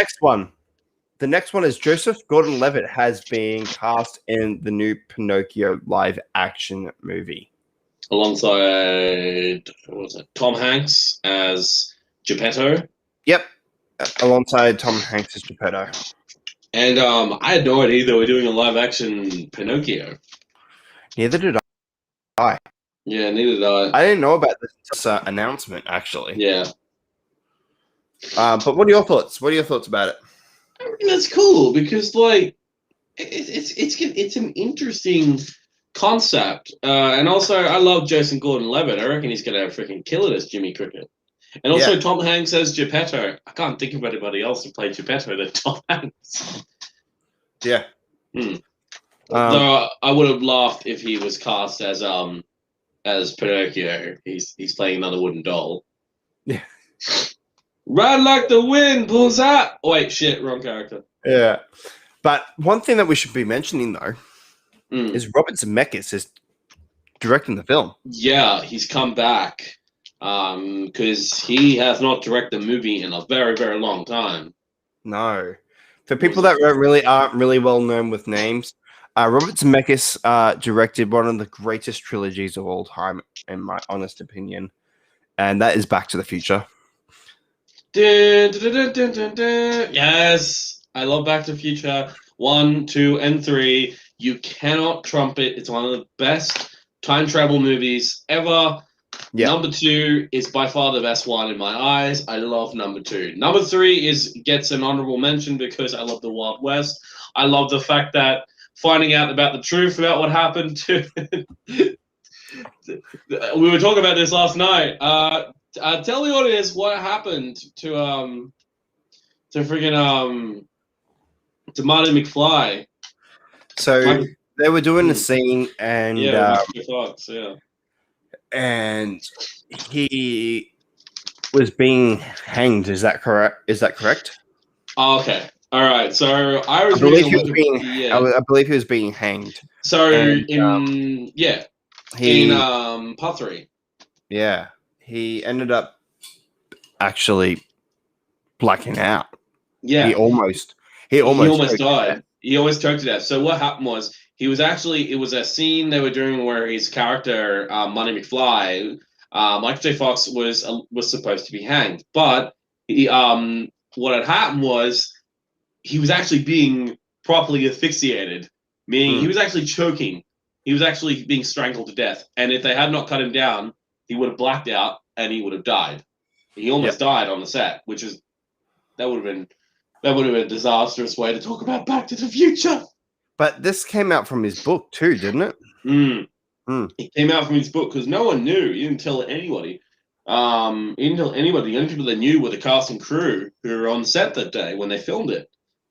next one is Joseph Gordon-Levitt has been cast in the new Pinocchio live-action movie. Alongside, Tom Hanks as Geppetto? Yep. Alongside Tom Hanks as Geppetto. And I had no idea they were doing a live-action Pinocchio. Neither did I. Yeah, neither did I. I didn't know about this announcement, actually. Yeah. But what are your thoughts? What are your thoughts about it? I mean, that's cool because, like, it's an interesting concept. And also, I love Joseph Gordon-Levitt. I reckon he's going to freaking kill it as Jimmy Cricket. And also, Tom Hanks as Geppetto. I can't think of anybody else who played Geppetto than Tom Hanks. Yeah. Though I would have laughed if he was cast as Pinocchio. He's playing another wooden doll. Yeah. Ride like the wind, pulls out. Oh, wait, shit, wrong character. Yeah. But one thing that we should be mentioning, though, is Robert Zemeckis is directing the film. Yeah, he's come back because he has not directed a movie in a very, very long time. No. For people that aren't really well known with names, Robert Zemeckis directed one of the greatest trilogies of all time, in my honest opinion, and that is Back to the Future. Dun, dun, dun, dun, dun, dun. Yes, I love Back to the Future 1, 2, and 3. You cannot trump it. It's one of the best time travel movies ever. Yep. Number 2 is by far the best one in my eyes. I love number 2. Number 3 gets an honorable mention because I love the Wild West. I love the fact that finding out about the truth about what happened to we were talking about this last night. Tell the audience what happened to freaking to Marty McFly. So they were doing the scene, and and he was being hanged. Is that correct? Oh, okay. All right. So I believe he was being hanged. So in part 3. Yeah. He ended up actually blacking out. Yeah. He almost died. He almost choked to death. So what happened was it was a scene they were doing where his character, Marty McFly, Michael J. Fox was supposed to be hanged. But what had happened was he was actually being properly asphyxiated, meaning he was actually choking. He was actually being strangled to death. And if they had not cut him down, he would have blacked out and he would have died. He almost died on the set, that would have been a disastrous way to talk about Back to the Future. But this came out from his book too, didn't it? It came out from his book because no one knew. He didn't tell anybody. He didn't tell anybody. The only people that knew were the cast and crew who were on set that day when they filmed it.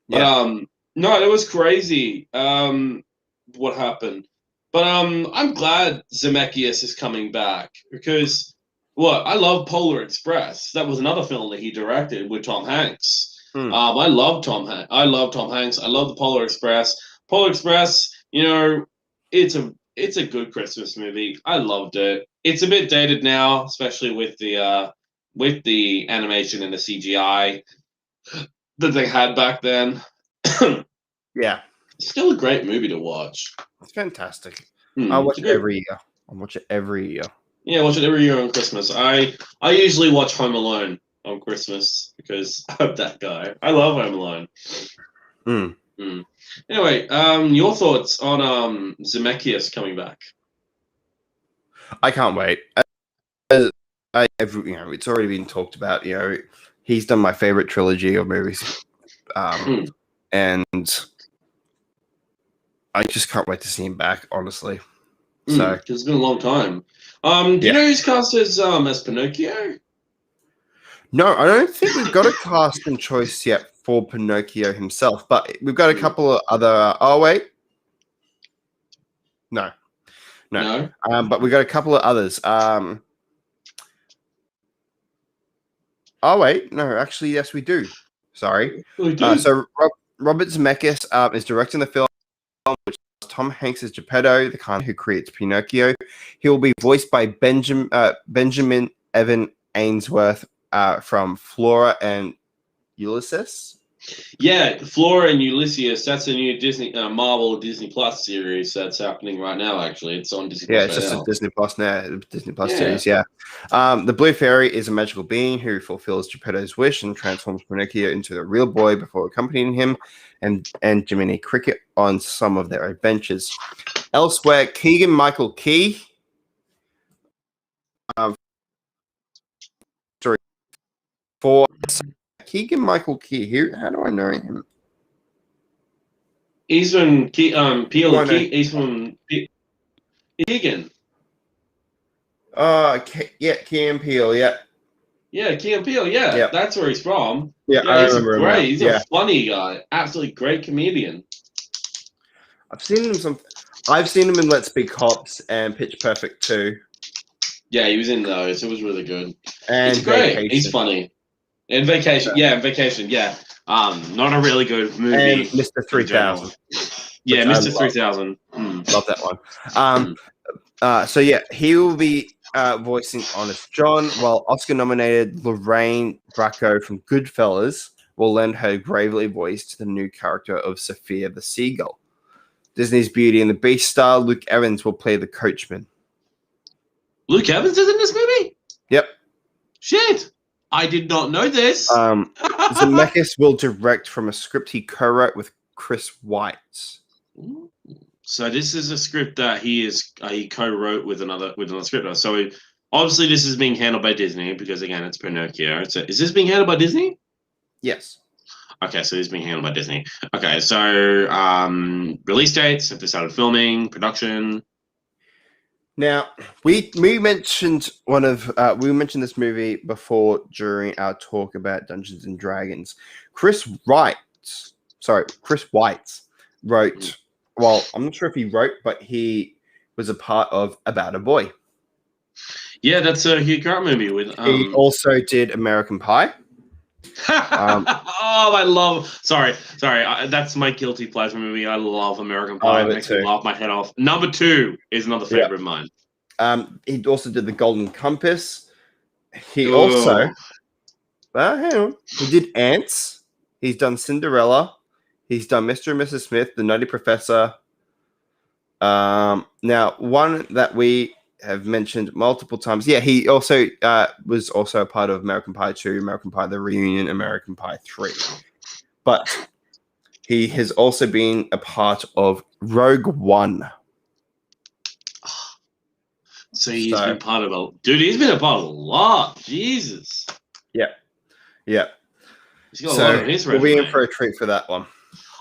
But no, it was crazy what happened. But I'm glad Zemeckis is coming back because Well, I love Polar Express. That was another film that he directed with Tom Hanks. Hmm. I love Tom Hanks. I love Tom Hanks. I love the Polar Express. Polar Express, it's a good Christmas movie. I loved it. It's a bit dated now, especially with the animation and the CGI that they had back then. Yeah, Still a great movie to watch. it's fantastic. I watch it every year. I watch it every year. Yeah, watch it every year on Christmas. I usually watch Home Alone on Christmas because I'm that guy. I love Home Alone. Anyway, your thoughts on Zemeckis coming back? I can't wait. It's already been talked about. He's done my favorite trilogy of movies, and I just can't wait to see him back. Honestly, so it's been a long time. Do you know who's cast as Pinocchio? No, I don't think we've got a casting choice yet for Pinocchio himself, but we've got a couple of other. Oh wait, no. But we got a couple of others. Oh wait, no, actually, yes, we do. Sorry. We do. So Robert Zemeckis is directing the film, which is Tom Hanks as Geppetto, the kind who creates Pinocchio. He will be voiced by Benjamin Evan Ainsworth from Flora and Ulysses. Yeah, Flora and Ulysses. That's a new Marvel Disney Plus series that's happening right now. Actually, it's on Disney. Yeah, it's just a Disney Plus series. Yeah, the Blue Fairy is a magical being who fulfills Geppetto's wish and transforms Pinocchio into a real boy before accompanying him and Jiminy Cricket on some of their adventures. Elsewhere, Keegan-Michael Key. For Keegan-Michael Key here, how do I know him? He's from Peel. He's from Keegan. Yeah, Key and Peele, yeah. Yeah, Key and Peele, yeah. That's where he's from. Yeah, I remember him. He's a funny guy. Absolutely great comedian. I've seen him in Let's Be Cops and Pitch Perfect 2. Yeah, he was in those. It was really good. And he's great. Vacation. He's funny. And Vacation, yeah. Not a really good movie. And Mr. 3000. Yeah, Mr. 3000. Love that one. So yeah, he will be voicing Honest John, while Oscar-nominated Lorraine Bracco from Goodfellas will lend her gravely voice to the new character of Sophia the Seagull. Disney's Beauty and the Beast star Luke Evans will play the coachman. Luke Evans is in this movie? Yep. Shit! I did not know this. Zemeckis will direct from a script he co-wrote with Chris White. So this is a script that he co-wrote with another script. So obviously this is being handled by Disney because again it's Pinocchio. Is this being handled by Disney? Yes. Okay, so this is being handled by Disney. Okay, so release dates, if they started filming, production. Now we mentioned this movie before during our talk about Dungeons and Dragons. Chris White wrote. Well, I'm not sure if he wrote, but he was a part of About a Boy. Yeah, that's a Hugh Grant movie with. He also did American Pie. Oh, I love. Sorry. That's my guilty pleasure movie. I love American Pie. It makes me laugh my head off. Number 2 is another favorite of mine. He also did The Golden Compass. He also, hang on. He did Ants. He's done Cinderella. He's done Mr. and Mrs. Smith, The Nutty Professor. Now, one that we have mentioned multiple times. Yeah, he also was also a part of American Pie 2, American Pie The Reunion, American Pie 3. But he has also been a part of Rogue One. So he's been part of he's been a part of a lot. Jesus. Yeah. He's got a lot of his resume. We'll be in for a treat for that one.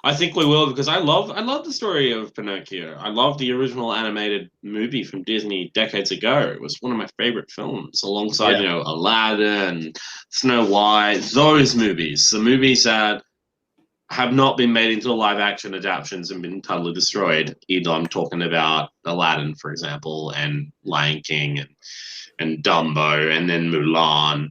I think we will because I love the story of Pinocchio. I love the original animated movie from Disney decades ago. It was one of my favorite films, alongside Aladdin, Snow White. Those movies, the movies that have not been made into live action adaptations and been totally destroyed. Either I'm talking about Aladdin, for example, and Lion King and Dumbo and then Mulan.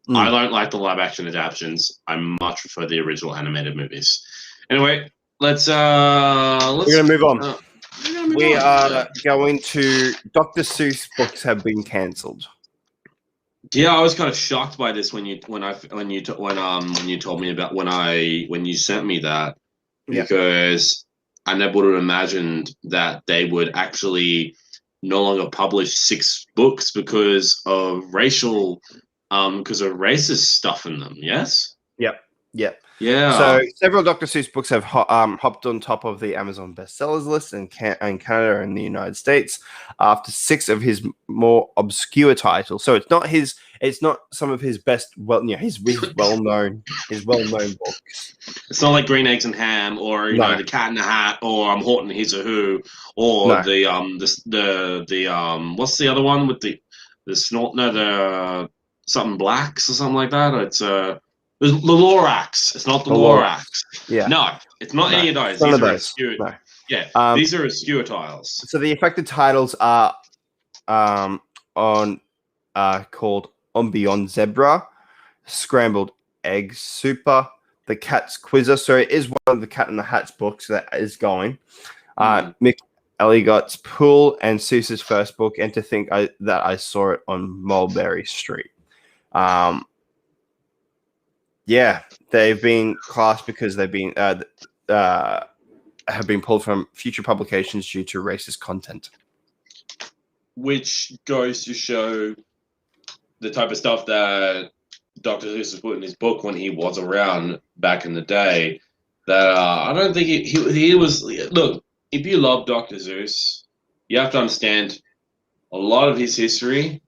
I don't like the live action adaptations. I much prefer the original animated movies. Anyway, we're gonna move on. We are going to Dr. Seuss books have been cancelled. Yeah, I was kind of shocked by this when you told me about when you sent me that, because I never would have imagined that they would actually no longer publish 6 books because of racist stuff in them. Yes. Yep. Yeah. So several Dr. Seuss books have hopped on top of the Amazon bestsellers list in Canada and the United States after 6 of his more obscure titles. So it's not some of his best, his well-known books. It's not like Green Eggs and Ham or The Cat in the Hat or Horton Hears a Who or the what's the other one with the something blacks or something like that. It's the Lorax. It's not the Lorax. Yeah. No, it's not any of those. These are obscure. No. Yeah. These are obscure titles. So the affected titles are called On Beyond Zebra, Scrambled Egg Super, The Cat's Quizzer. So it is one of the Cat in the Hat's books that is going. Mick Elligott's Pool and Seuss's first book, and to think that I saw it on Mulberry Street. Yeah, they've been classed because they've been have been pulled from future publications due to racist content. Which goes to show the type of stuff that Dr. Seuss was put in his book when he was around back in the day. That I don't think he was. Look, if you love Dr. Seuss, you have to understand a lot of his history.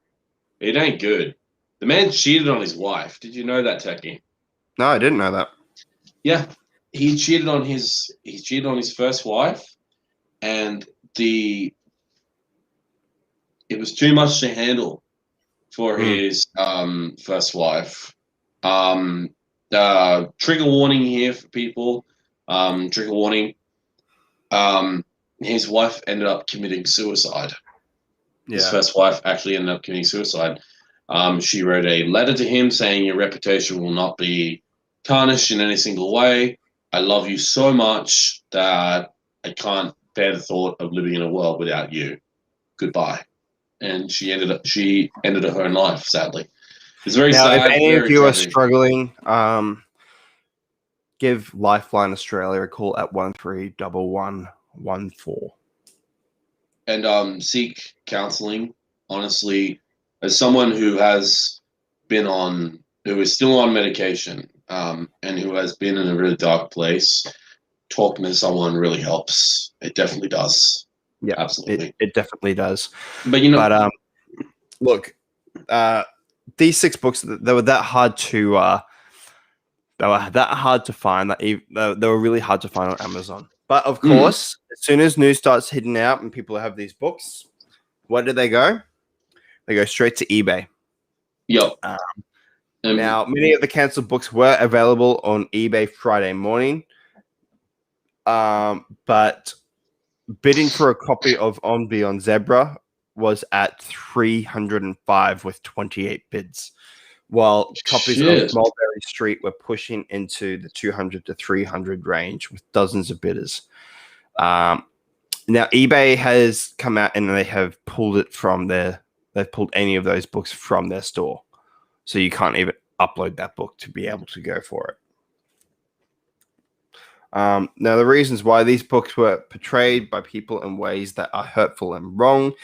It ain't good. The man cheated on his wife. Did you know that, Techie? No, I didn't know that. Yeah, he cheated on his first wife, and it was too much to handle for his first wife. Trigger warning here for people. Trigger warning. His wife ended up committing suicide. Yeah. His first wife actually ended up committing suicide. She wrote a letter to him saying, "Your reputation will not be tarnished in any single way. I love you so much that I can't bear the thought of living in a world without you. Goodbye." And she ended her own life, sadly. It's very sad. If any of you are struggling, give Lifeline Australia a call at 131114. And seek counselling. Honestly, as someone who is still on medication, and who has been in a really dark place, talking to someone really helps. It definitely does. Yeah, absolutely. It definitely does. But look, these 6 books, they were that hard to find. That they were really hard to find on Amazon. But of course, as soon as news starts hitting out and people have these books, where do they go? They go straight to eBay. Yep. Now, many of the cancelled books were available on eBay Friday morning, but bidding for a copy of On Beyond Zebra was at 305 with 28 bids, while copies of Mulberry Street were pushing into the 200 to 300 range with dozens of bidders. Now, eBay has come out and they have pulled they've pulled any of those books from their store. So you can't even upload that book to be able to go for it. Now, the reasons why these books were portrayed by people in ways that are hurtful and wrong,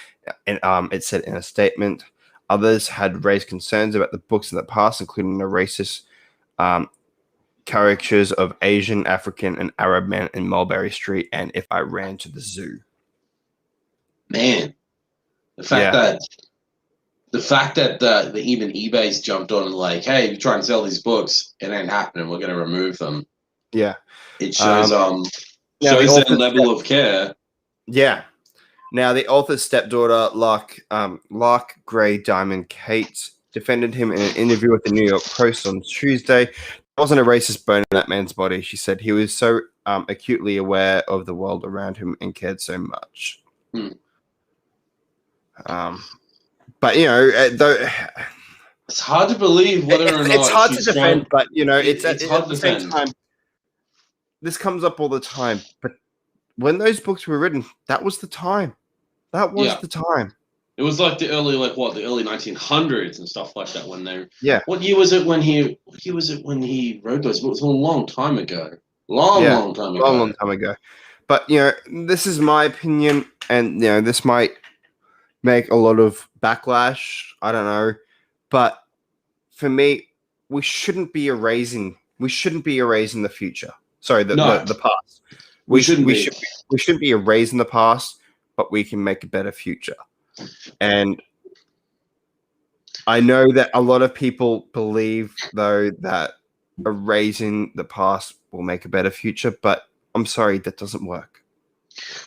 and it said in a statement, others had raised concerns about the books in the past, including the racist caricatures of Asian, African, and Arab men in Mulberry Street, and If I Ran to the Zoo. Man, the fact that even eBay's jumped on and like, hey, if you try and sell these books, it ain't happening. We're going to remove them. Yeah, it shows their level of care. Yeah. Now the author's stepdaughter, Lark Gray Diamond Kate, defended him in an interview with the New York Post on Tuesday. wasn't a racist bone in that man's body. She said he was so acutely aware of the world around him and cared so much. But though it's hard to believe whether or not it's hard to defend. But it's hard at the same time. This comes up all the time. But when those books were written, that was the time. That was the time. It was like the early 1900s and stuff like that. When they What year was it when he wrote those books? A long time ago. Long time ago. But this is my opinion, and this might make a lot of backlash. I don't know, but for me, we shouldn't be erasing the future. Sorry, the past. We shouldn't be erasing the past, but we can make a better future. And I know that a lot of people believe, though, that erasing the past will make a better future, but I'm sorry, that doesn't work.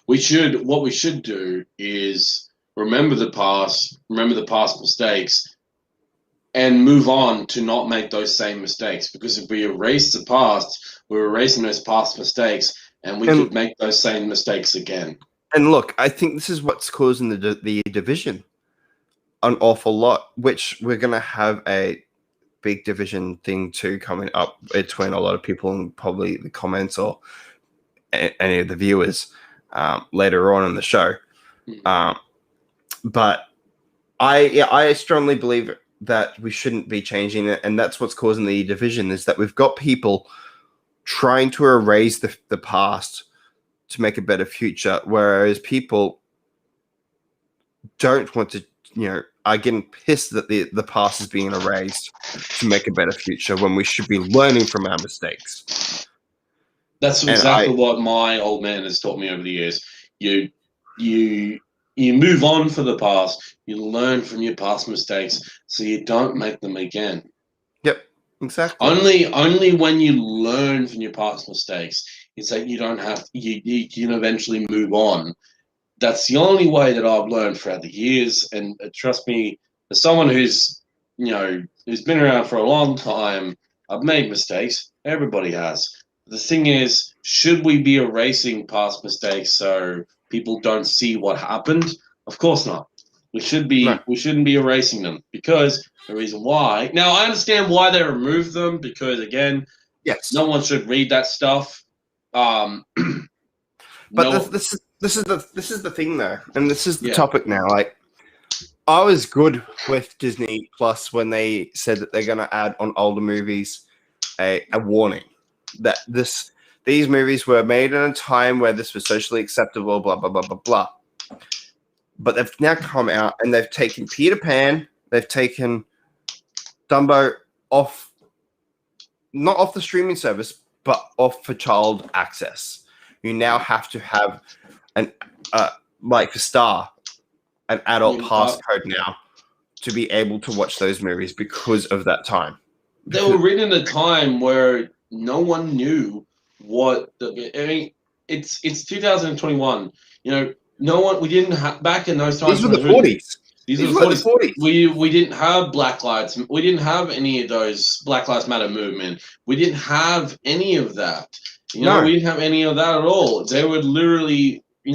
What we should do is remember the past mistakes, and move on to not make those same mistakes. Because if we erase the past, we're erasing those past mistakes, and we could make those same mistakes again. And look, I think this is what's causing the division an awful lot, which we're going to have a big division thing too coming up between a lot of people and probably the comments or any of the viewers later on in the show. But I strongly believe that we shouldn't be changing it, and that's what's causing the division, is that we've got people trying to erase the past to make a better future, whereas people don't want to, are getting pissed that the past is being erased to make a better future when we should be learning from our mistakes. That's exactly what my old man has taught me over the years. You move on for the past, you learn from your past mistakes so you don't make them again. Yep, exactly. Only when you learn from your past mistakes is that you don't have you can eventually move on. That's the only way that I've learned throughout the years. And trust me, as someone who's been around for a long time, I've made mistakes. Everybody has. The thing is, should we be erasing past mistakes so people don't see what happened? Of course not. We shouldn't be erasing them, because the reason why. Now I understand why they removed them, because again, no one should read that stuff. But this is the thing though, and this is the topic now. Like, I was good with Disney Plus when they said that they're going to add on older movies a warning that these movies were made in a time where this was socially acceptable, blah blah blah blah blah. But they've now come out and they've taken Peter Pan, they've taken Dumbo off, not off the streaming service, but off for child access. You now have to have an for Star, an adult passcode now to be able to watch those movies because of that time. They were written at a time where no one knew what. It's 2021. No one. We didn't have back in those times. These were the 40s. These were the 40s. We didn't have Black Lives. We didn't have any of those Black Lives Matter movement. We didn't have any of that. We didn't have any of that at all. They were literally, they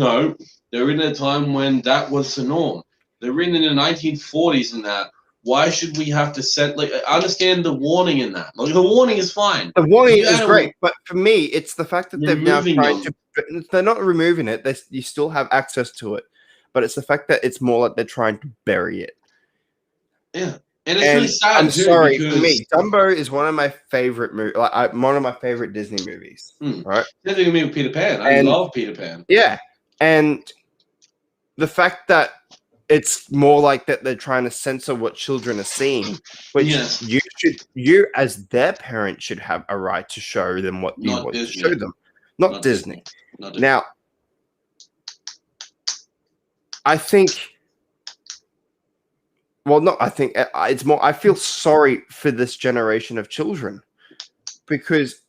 were in a time when that was the norm. They're written in the 1940s and that. Why should we have to set, I understand the warning in that. The warning is fine. The warning is great, but for me, it's the fact that they've now tried to, they're not removing it. You still have access to it, but it's the fact that it's more like they're trying to bury it. Yeah. And it's really sad. I'm sorry, for me, Dumbo is one of my favorite movies. One of my favorite Disney movies. Right? Nothing to me with Peter Pan. I love Peter Pan. Yeah, and the fact that it's more like that they're trying to censor what children are seeing, which you as their parent should have a right to show them what you want to show them, not Disney. Now, I think. Well, no, I think it's more. I feel sorry for this generation of children because,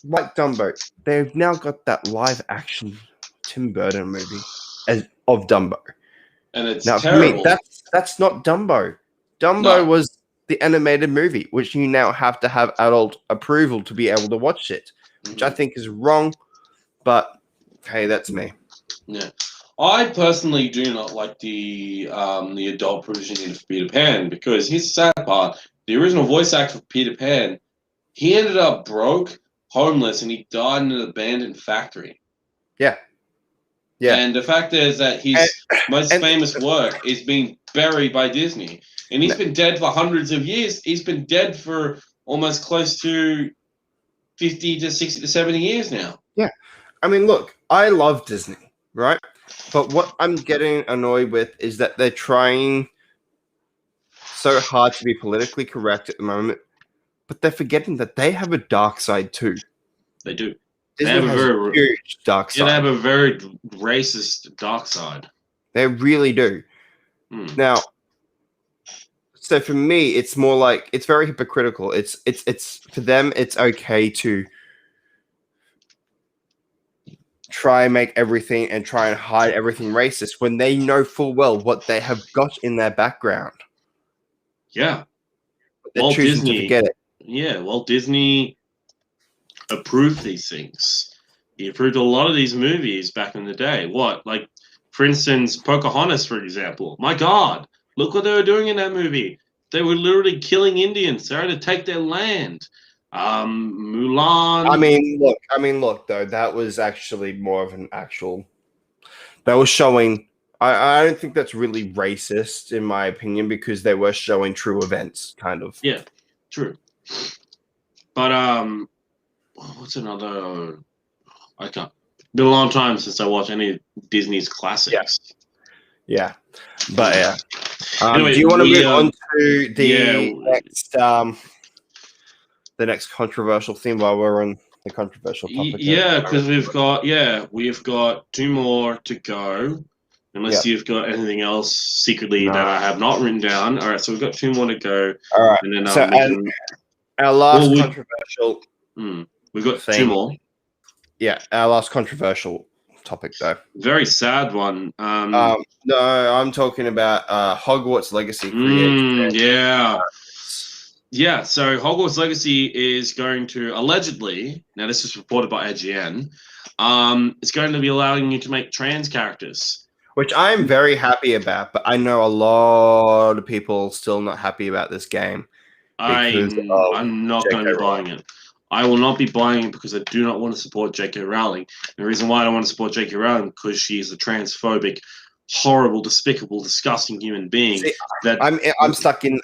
like Dumbo, they've now got that live action Tim Burton movie of Dumbo, and it's now terrible. for me, that's not Dumbo. Dumbo was the animated movie, which you now have to have adult approval to be able to watch it, which I think is wrong. But hey, that's me. Yeah, I personally do not like the adult provision in Peter Pan, because here's the sad part: the original voice actor for Peter Pan, he ended up broke, homeless, and he died in an abandoned factory. Yeah. Yeah. And the fact is that his most famous work is being buried by Disney. And he's been dead for hundreds of years. He's been dead for almost close to 50 to 60 to 70 years now. Yeah. I mean, look, I love Disney, right? But what I'm getting annoyed with is that they're trying so hard to be politically correct at the moment, but they're forgetting that they have a dark side too. They do. Disney has a huge dark side. They have a very racist dark side. They really do. Now, so for me, it's more like it's very hypocritical. It's for them, it's okay to try and make everything and try and hide everything racist when they know full well what they have got in their background. Yeah. They're choosing to forget it. Yeah, Walt Disney approved these things. He approved a lot of these movies back in the day. What? Like, for instance, Pocahontas, for example. My God, look what they were doing in that movie. They were literally killing Indians. They had to take their land. Mulan. I mean, look, though, that was actually more of an actual. That was showing. I don't think that's really racist, in my opinion, because they were showing true events, kind of. Yeah, true. But what's another? I can't. Been a long time since I watched any of Disney's classics. Yeah. But yeah. Anyway, do you want to move on to the next controversial theme while we're on the controversial topic? Yeah, because we've got 2 more to go. Unless you've got anything else secretly that I have not written down. All right, so we've got 2 more to go. All right. And then our last controversial. We've got thing. 2 more. Yeah, our last controversial topic, though. Very sad one. No, I'm talking about Hogwarts Legacy. Yeah, so Hogwarts Legacy is going to allegedly, now this is reported by IGN, it's going to be allowing you to make trans characters. Which I'm very happy about, but I know a lot of people still not happy about this game. I'm not going to be buying it. I will not be buying it because I do not want to support J.K. Rowling. And the reason why I don't want to support J.K. Rowling is because she is a transphobic, horrible, despicable, disgusting human being. See, I'm stuck in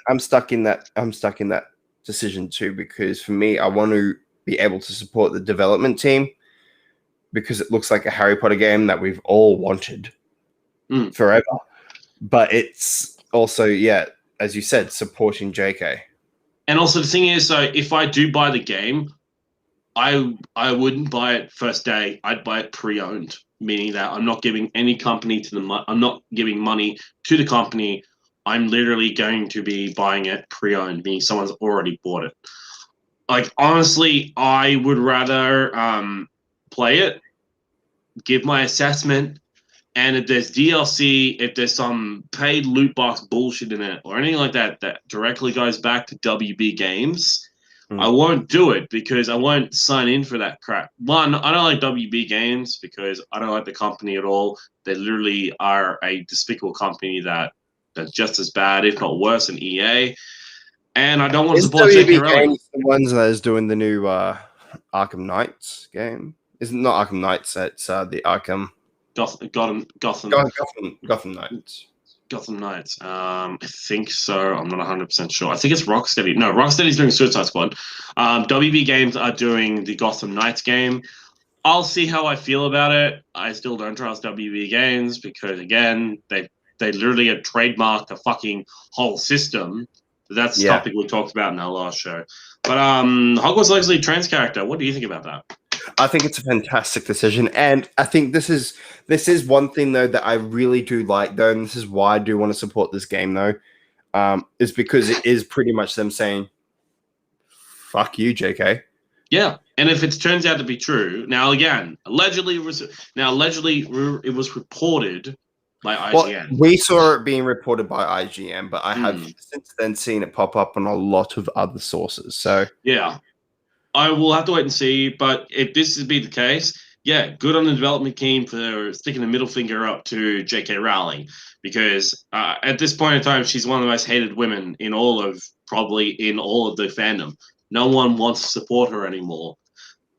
that decision too, because for me, I want to be able to support the development team because it looks like a Harry Potter game that we've all wanted forever. But it's also, as you said, supporting JK. And also the thing is, so if I do buy the game, I wouldn't buy it first day. I'd buy it pre-owned, meaning that I'm not giving any company I'm not giving money to the company. I'm literally going to be buying it pre-owned, meaning someone's already bought it. Like, honestly, I would rather play it, give my assessment, and if there's DLC, if there's some paid loot box bullshit in it or anything like that that directly goes back to WB Games, I won't do it because I won't sign in for that crap. One, I don't like WB Games because I don't like the company at all. They literally are a despicable company that's just as bad, if not worse, than EA. And I don't want to support WB Games the ones that is doing the new Arkham Knights game. Isn't not Arkham Knights, it's the Arkham Gotham Knights. Gotham Knights. I think so. I'm not 100% sure. I think it's Rocksteady. No, Rocksteady's doing Suicide Squad. WB Games are doing the Gotham Knights game. I'll see how I feel about it. I still don't trust WB Games because, again, they literally have trademarked the fucking whole system. That's the topic we talked about in our last show. But Hogwarts Legacy trans character, what do you think about that? I think it's a fantastic decision, and I think this is one thing though that I really do like though, and this is why I do want to support this game though, is because it is pretty much them saying, "Fuck you, JK." Yeah, and if it turns out to be true, now again, allegedly it was reported by IGN. Well, we saw it being reported by IGN, but I have since then seen it pop up on a lot of other sources. So yeah, I will have to wait and see. But if this is be the case, yeah, good on the development team for sticking the middle finger up to J.K. Rowling, because at this point in time, she's one of the most hated women in all of the fandom. No one wants to support her anymore.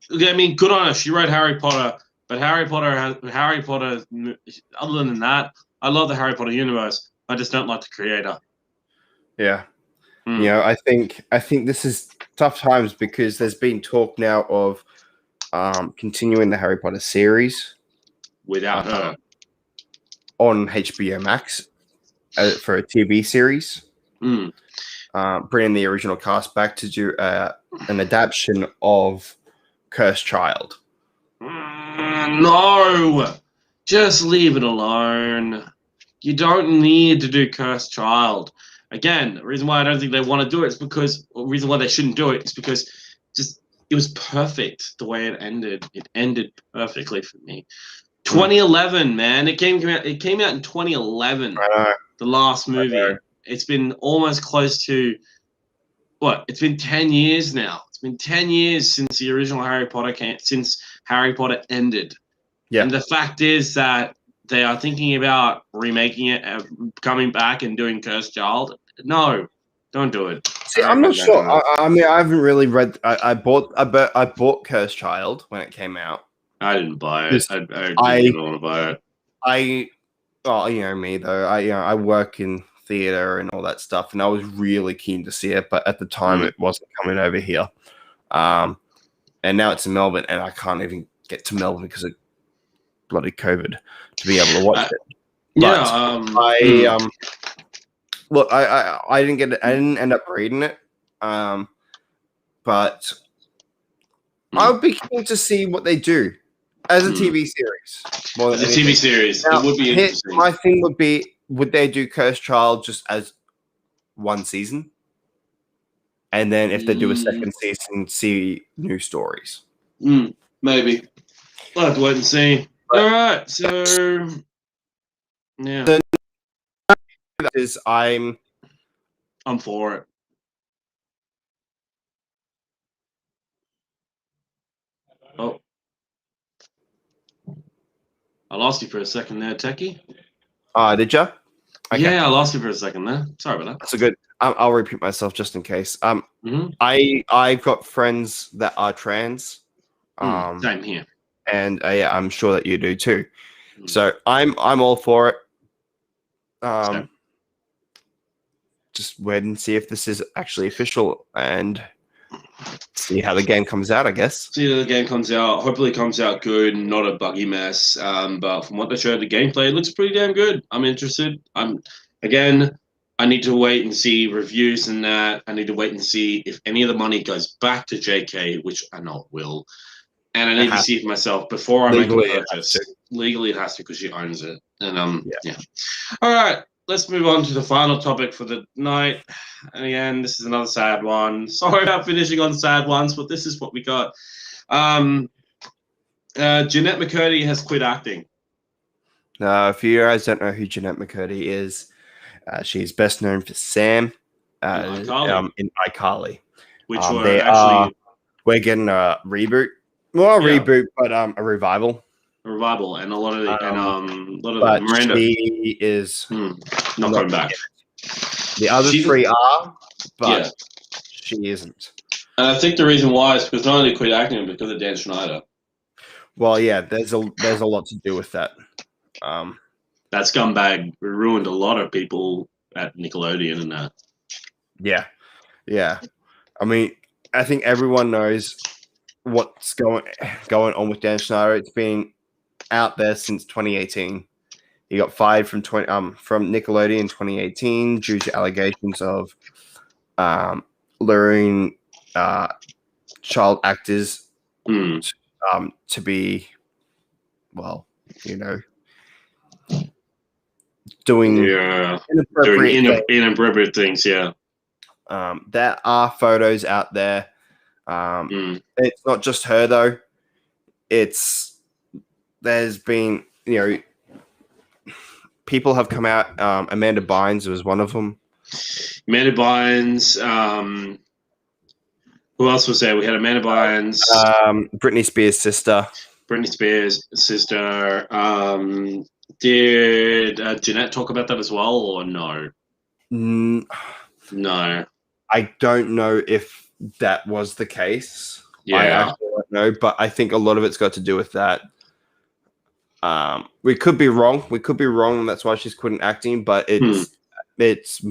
I mean, good on her. She wrote Harry Potter, but Harry Potter. Other than that, I love the Harry Potter universe. I just don't like the creator. Yeah. You know, I think this is tough times because there's been talk now of continuing the Harry Potter series Without her on HBO Max for a TV series. Bringing the original cast back to do an adaptation of Cursed Child. No, just leave it alone. You don't need to do Cursed Child. Again, the reason why I don't think they want to do it is because, or the reason why they shouldn't do it is because it was perfect the way it ended. It ended perfectly for me. 2011, man. It came out in 2011. The last movie. It's been almost close to what? It's been 10 years now. It's been 10 years since the original Harry Potter since Harry Potter ended. Yeah. And the fact is that they are thinking about remaking it, coming back and doing Cursed Child. No, don't do it. See, I'm not sure. I mean, I haven't really read. I bought Cursed Child when it came out. I didn't buy it. I didn't want to buy it. Well, you know me though. I work in theater and all that stuff, and I was really keen to see it, but at the time it wasn't coming over here. And now it's in Melbourne, and I can't even get to Melbourne because of bloody COVID to be able to watch it. But look, I didn't get it. I didn't end up reading it. But I would be keen to see what they do as a TV series. As a TV series, now, it would be interesting. My thing would be, would they do Cursed Child just as one season? And then if they do a second season, see new stories? Maybe. I'll have to wait and see. All right, so yeah. I'm for it. Oh. I lost you for a second there, Techie. Did you? Okay. Yeah, I lost you for a second there. Sorry about that. That's a good. I'll repeat myself just in case. I've got friends that are trans. Same here. And yeah, I'm sure that you do too. So I'm all for it. Just wait and see if this is actually official and see how the game comes out, I guess. See how the game comes out. Hopefully it comes out good, not a buggy mess. But from what they showed, the gameplay, it looks pretty damn good. I'm interested. I need to wait and see reviews and that. I need to wait and see if any of the money goes back to JK, which I know it will. And I need to see it myself before I make a purchase. Legally, it has to because she owns it. And yeah. All right. Let's move on to the final topic for the night. And again, this is another sad one. Sorry about finishing on sad ones, but this is what we got. Jeanette McCurdy has quit acting. If you guys don't know who Jeanette McCurdy is, she's best known for Sam in iCarly. Which we're getting a reboot. Well, a reboot, but a revival. A revival, and a lot of Miranda. She is not coming back. The other three are, but she isn't. And I think the reason why is because not only quit acting, but because of Dan Snyder. Well, yeah, there's a lot to do with that. That scumbag ruined a lot of people at Nickelodeon and that. Yeah. I mean, I think everyone knows what's going on with Dan Snyder. It's been out there since 2018. He got fired from Nickelodeon in 2018 due to allegations of luring child actors to be, well, you know, doing inappropriate things. Yeah. There are photos out there. It's not just her though. There's been, you know, people have come out. Amanda Bynes was one of them. Amanda Bynes. Who else was there? We had Amanda Bynes. Britney Spears' sister. Britney Spears' sister. Did Jeanette talk about that as well, or no? No. I don't know if that was the case. Yeah. I actually don't know, but I think a lot of it's got to do with that. We could be wrong. And that's why she's quitting acting, but it's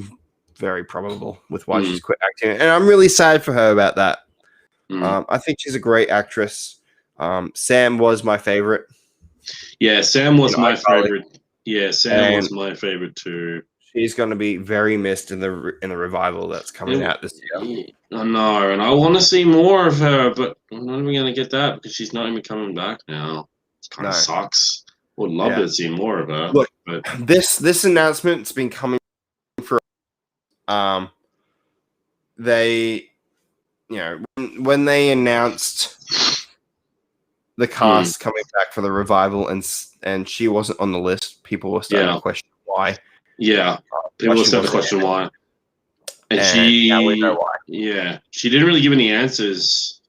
very probable with why she's quit acting. And I'm really sad for her about that. I think she's a great actress. Sam was my favorite. Yeah, Sam was my favorite. Yeah, Sam was my favorite too. She's going to be very missed in the revival that's coming out this year. I know, and I want to see more of her, but I'm not even going to get that because she's not even coming back now. It kind of sucks. Would love to see more of her. Look, this announcement's been coming for. They, when they announced the cast coming back for the revival, and she wasn't on the list, people were starting to question why. Yeah, people were starting to question why. And she, now we know why. Yeah, she didn't really give any answers.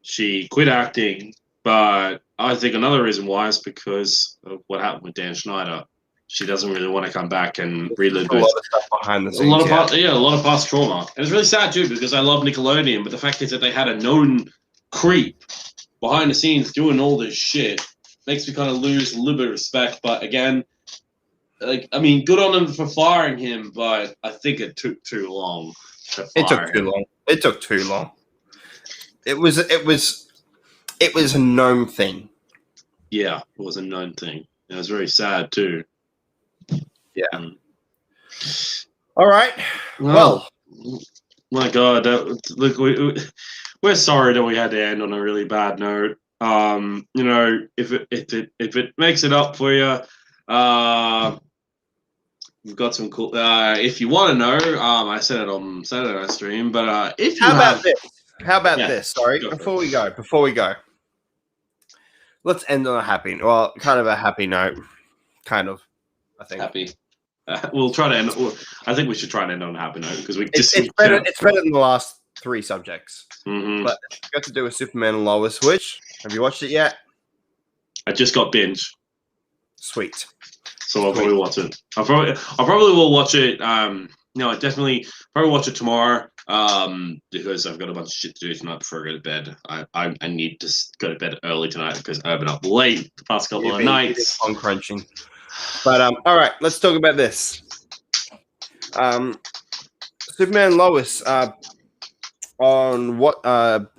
She quit acting, but I think another reason why is because of what happened with Dan Schneider. She doesn't really want to come back and relive a lot of stuff behind the scenes. A lot of past trauma. And it's really sad too because I love Nickelodeon, but the fact is that they had a known creep behind the scenes doing all this shit makes me kind of lose a little bit of respect. But again, good on them for firing him, but I think it took too long to fire him. It took too long. It was a known thing. Yeah, it was a known thing. It was very sad too. Yeah. All right. Well, my God, look, we're sorry that we had to end on a really bad note. If it makes it up for you, we've got some cool. If you want to know, I said it on Saturday night stream, but if you how about this? Sorry, before we go, let's end on a happy note. Kind of, I think. Happy. We'll try to end. I think we should try and end on a happy note because it's better than the last 3 subjects. Mm-hmm. But we got to do with Superman and Lois. Which have you watched it yet? I just got binge. Sweet. So I'll probably watch it. I probably will watch it. No, I definitely probably watch it tomorrow. Because I've got a bunch of shit to do tonight before I go to bed. I need to go to bed early tonight because I've been up late the past couple of nights. On crunching. But all right, let's talk about this. Superman and Lois. On what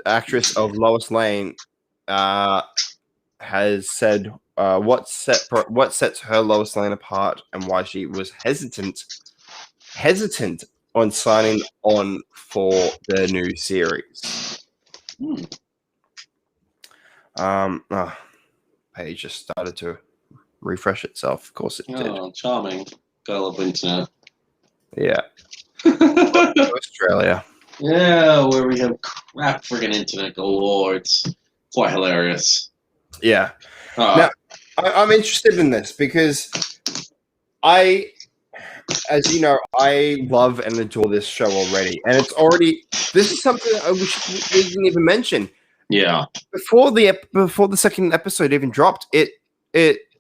actress of Lois Lane has said what sets her Lois Lane apart and why she was hesitant on signing on for the new series. Page just started to refresh itself. Of course it did. Oh, charming. Got a little internet. Yeah. Australia. Yeah, where we have crap friggin' internet galore. It's quite hilarious. Yeah. Now, I'm interested in this because as you know, I love and adore this show already. And this is something we didn't even mention. Yeah. Before the second episode even dropped, it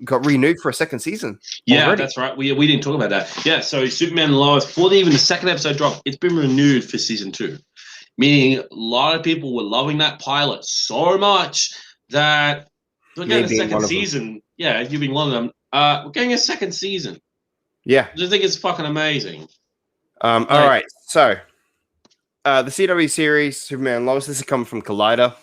got renewed for a second season. Yeah, already. That's right. We didn't talk about that. Yeah, so Superman and Lois, before even the second episode dropped, it's been renewed for season 2. Meaning a lot of people were loving that pilot so much that we're getting a second season. Yeah, you being one of them. We're getting a second season. Yeah. I just think it's fucking amazing. All right. So the CW series, Superman and Lois, this is coming from Collider.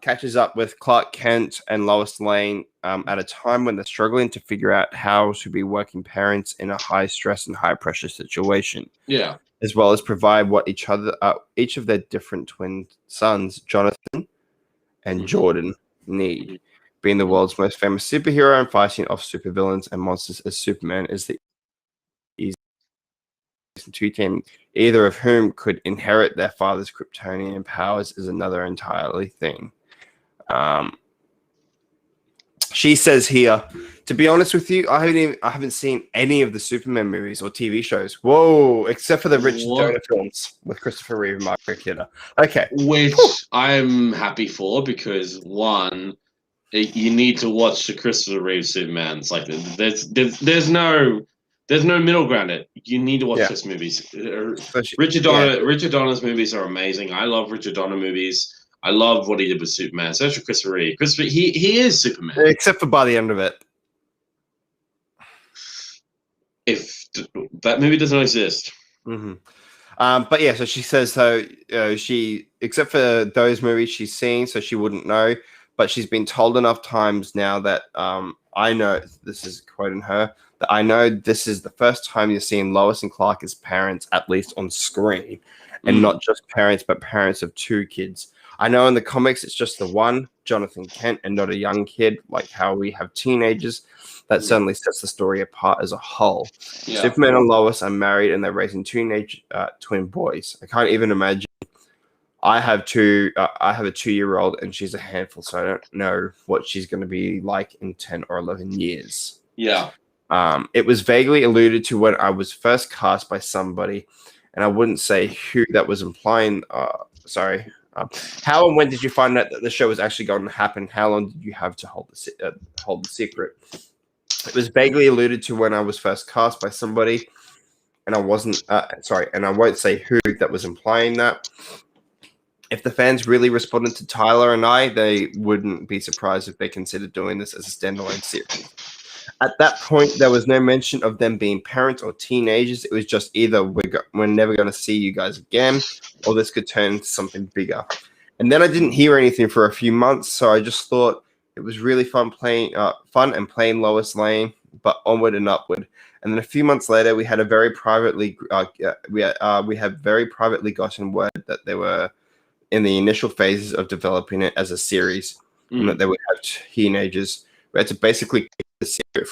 Catches up with Clark Kent and Lois Lane at a time when they're struggling to figure out how to be working parents in a high stress and high pressure situation. Yeah. As well as provide what each of their different twin sons, Jonathan and Jordan, need. Being the world's most famous superhero and fighting off supervillains and monsters as Superman is the easiest two team, either of whom could inherit their father's Kryptonian powers is another entirely thing. She says here, to be honest with you, I haven't seen any of the Superman movies or TV shows. Whoa, except for the Richard Donner films with Christopher Reeve and Margaret Kidder. Okay. Which I'm happy for because one, you need to watch the Christopher Reeve Superman. It's like there's no middle ground. You need to watch this movies. Richard Donner's movies are amazing. I love Richard Donner movies. I love what he did with Superman. So for Christopher Reeve. He is Superman. Except for by the end of it. If that movie doesn't exist. Mm-hmm. But yeah, so she says she, except for those movies she's seen, so she wouldn't know, but she's been told enough times now that I know, this is quoting her, that I know this is the first time you're seeing Lois and Clark as parents, at least on screen, and not just parents, but parents of two kids. I know in the comics it's just the one, Jonathan Kent, and not a young kid, like how we have teenagers. That certainly sets the story apart as a whole. Yeah. Superman and Lois are married and they're raising teenage twin boys. I can't even imagine. I have a 2-year-old and she's a handful, so I don't know what she's going to be like in 10 or 11 years. Yeah. It was vaguely alluded to when I was first cast by somebody, and I wouldn't say who that was implying. How and when did you find out that the show was actually going to happen? How long did you have to hold the secret? It was vaguely alluded to when I was first cast by somebody, and I wasn't. And I won't say who that was implying that. If the fans really responded to Tyler and I, they wouldn't be surprised if they considered doing this as a standalone series. At that point, there was no mention of them being parents or teenagers. It was just either we're never going to see you guys again, or this could turn into something bigger. And then I didn't hear anything for a few months, so I just thought it was really fun and playing Lois Lane, but onward and upward. And then a few months later, we had a very privately very privately gotten word that they were in the initial phases of developing it as a series, and that they would have teenagers. We had to basically keep the secret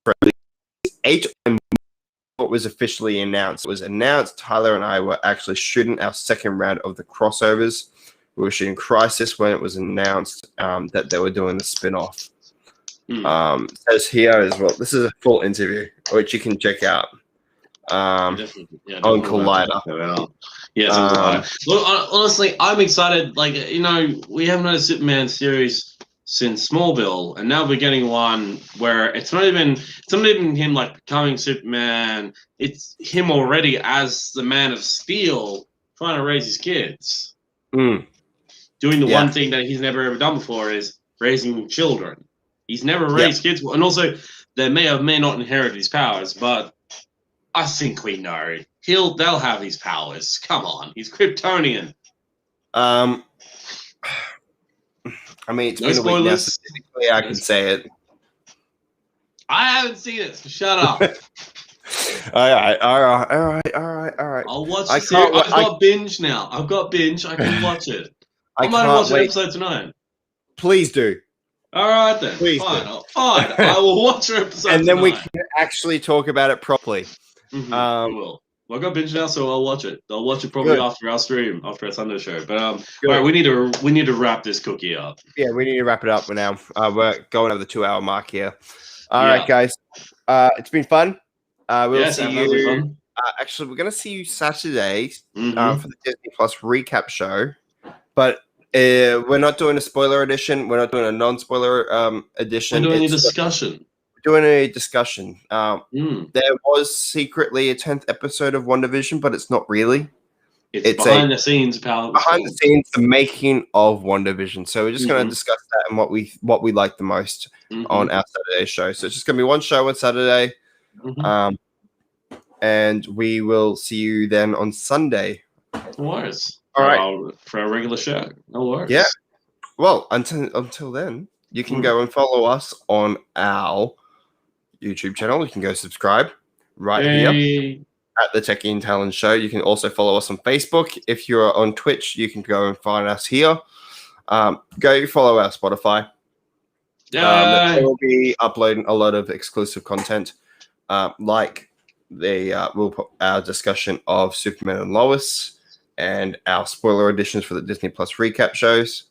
for at least 8 times what was officially announced. It was announced Tyler and I were actually shooting our second round of the crossovers. We were shooting Crisis when it was announced that they were doing the spin-off. Says here as well, this is a full interview, which you can check out on Collider. Look, honestly, I'm excited. Like, we haven't had a Superman series since Smallville, and now we're getting one where it's not even him like becoming Superman. It's him already as the Man of Steel trying to raise his kids. Doing the one thing that he's never ever done before is raising children. He's never raised kids, and also they may or may not inherit his powers, but I think we know they'll have these powers. Come on, he's Kryptonian. I mean, it's been a week now, so technically I can say it. I haven't seen it, so shut up. All right. I'll watch the series. I've got binge now. I can watch it. I might watch an episode tonight. Please do. All right, then. Please fine. I will watch your episode and then tonight. We can actually talk about it properly. I will. Well, I got binge now, so I'll watch it. I'll watch it probably after our stream, after our Sunday show. But all right, we need to wrap this cookie up. Yeah, we need to wrap it up now. We're going over the 2-hour mark here. All right, guys. It's been fun. We'll see you. Fun. Actually, we're going to see you Saturday for the Disney Plus recap show. But we're not doing a spoiler edition. We're not doing a non-spoiler edition. We're doing a discussion. There was secretly a 10th episode of WandaVision, but it's not really. It's behind the scenes, pal. Behind the scenes, the making of WandaVision. So we're just going to discuss that and what we like the most on our Saturday show. So it's just going to be one show on Saturday, and we will see you then on Sunday. No worries. All right, for our regular show. No worries. Yeah. Well, until then, you can go and follow us on our YouTube channel. You can go subscribe here at the Techie Talon Show. You can also follow us on Facebook. If you're on Twitch, you can go and find us here. Go follow our Spotify. We'll be uploading a lot of exclusive content, like we'll put our discussion of Superman and Lois and our spoiler editions for the Disney Plus recap shows.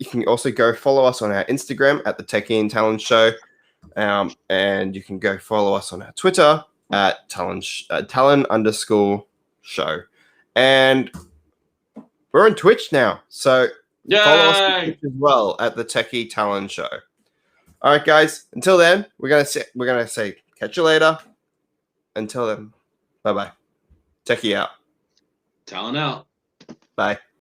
you can also go follow us on our Instagram at the Techie Talon Show. And you can go follow us on our Twitter at Talon_show. And we're on Twitch now. So follow us on Twitch as well at the Techie Talon Show. All right, guys. Until then, we're gonna say catch you later. Until then, bye-bye. Techie out. Talon out. Bye.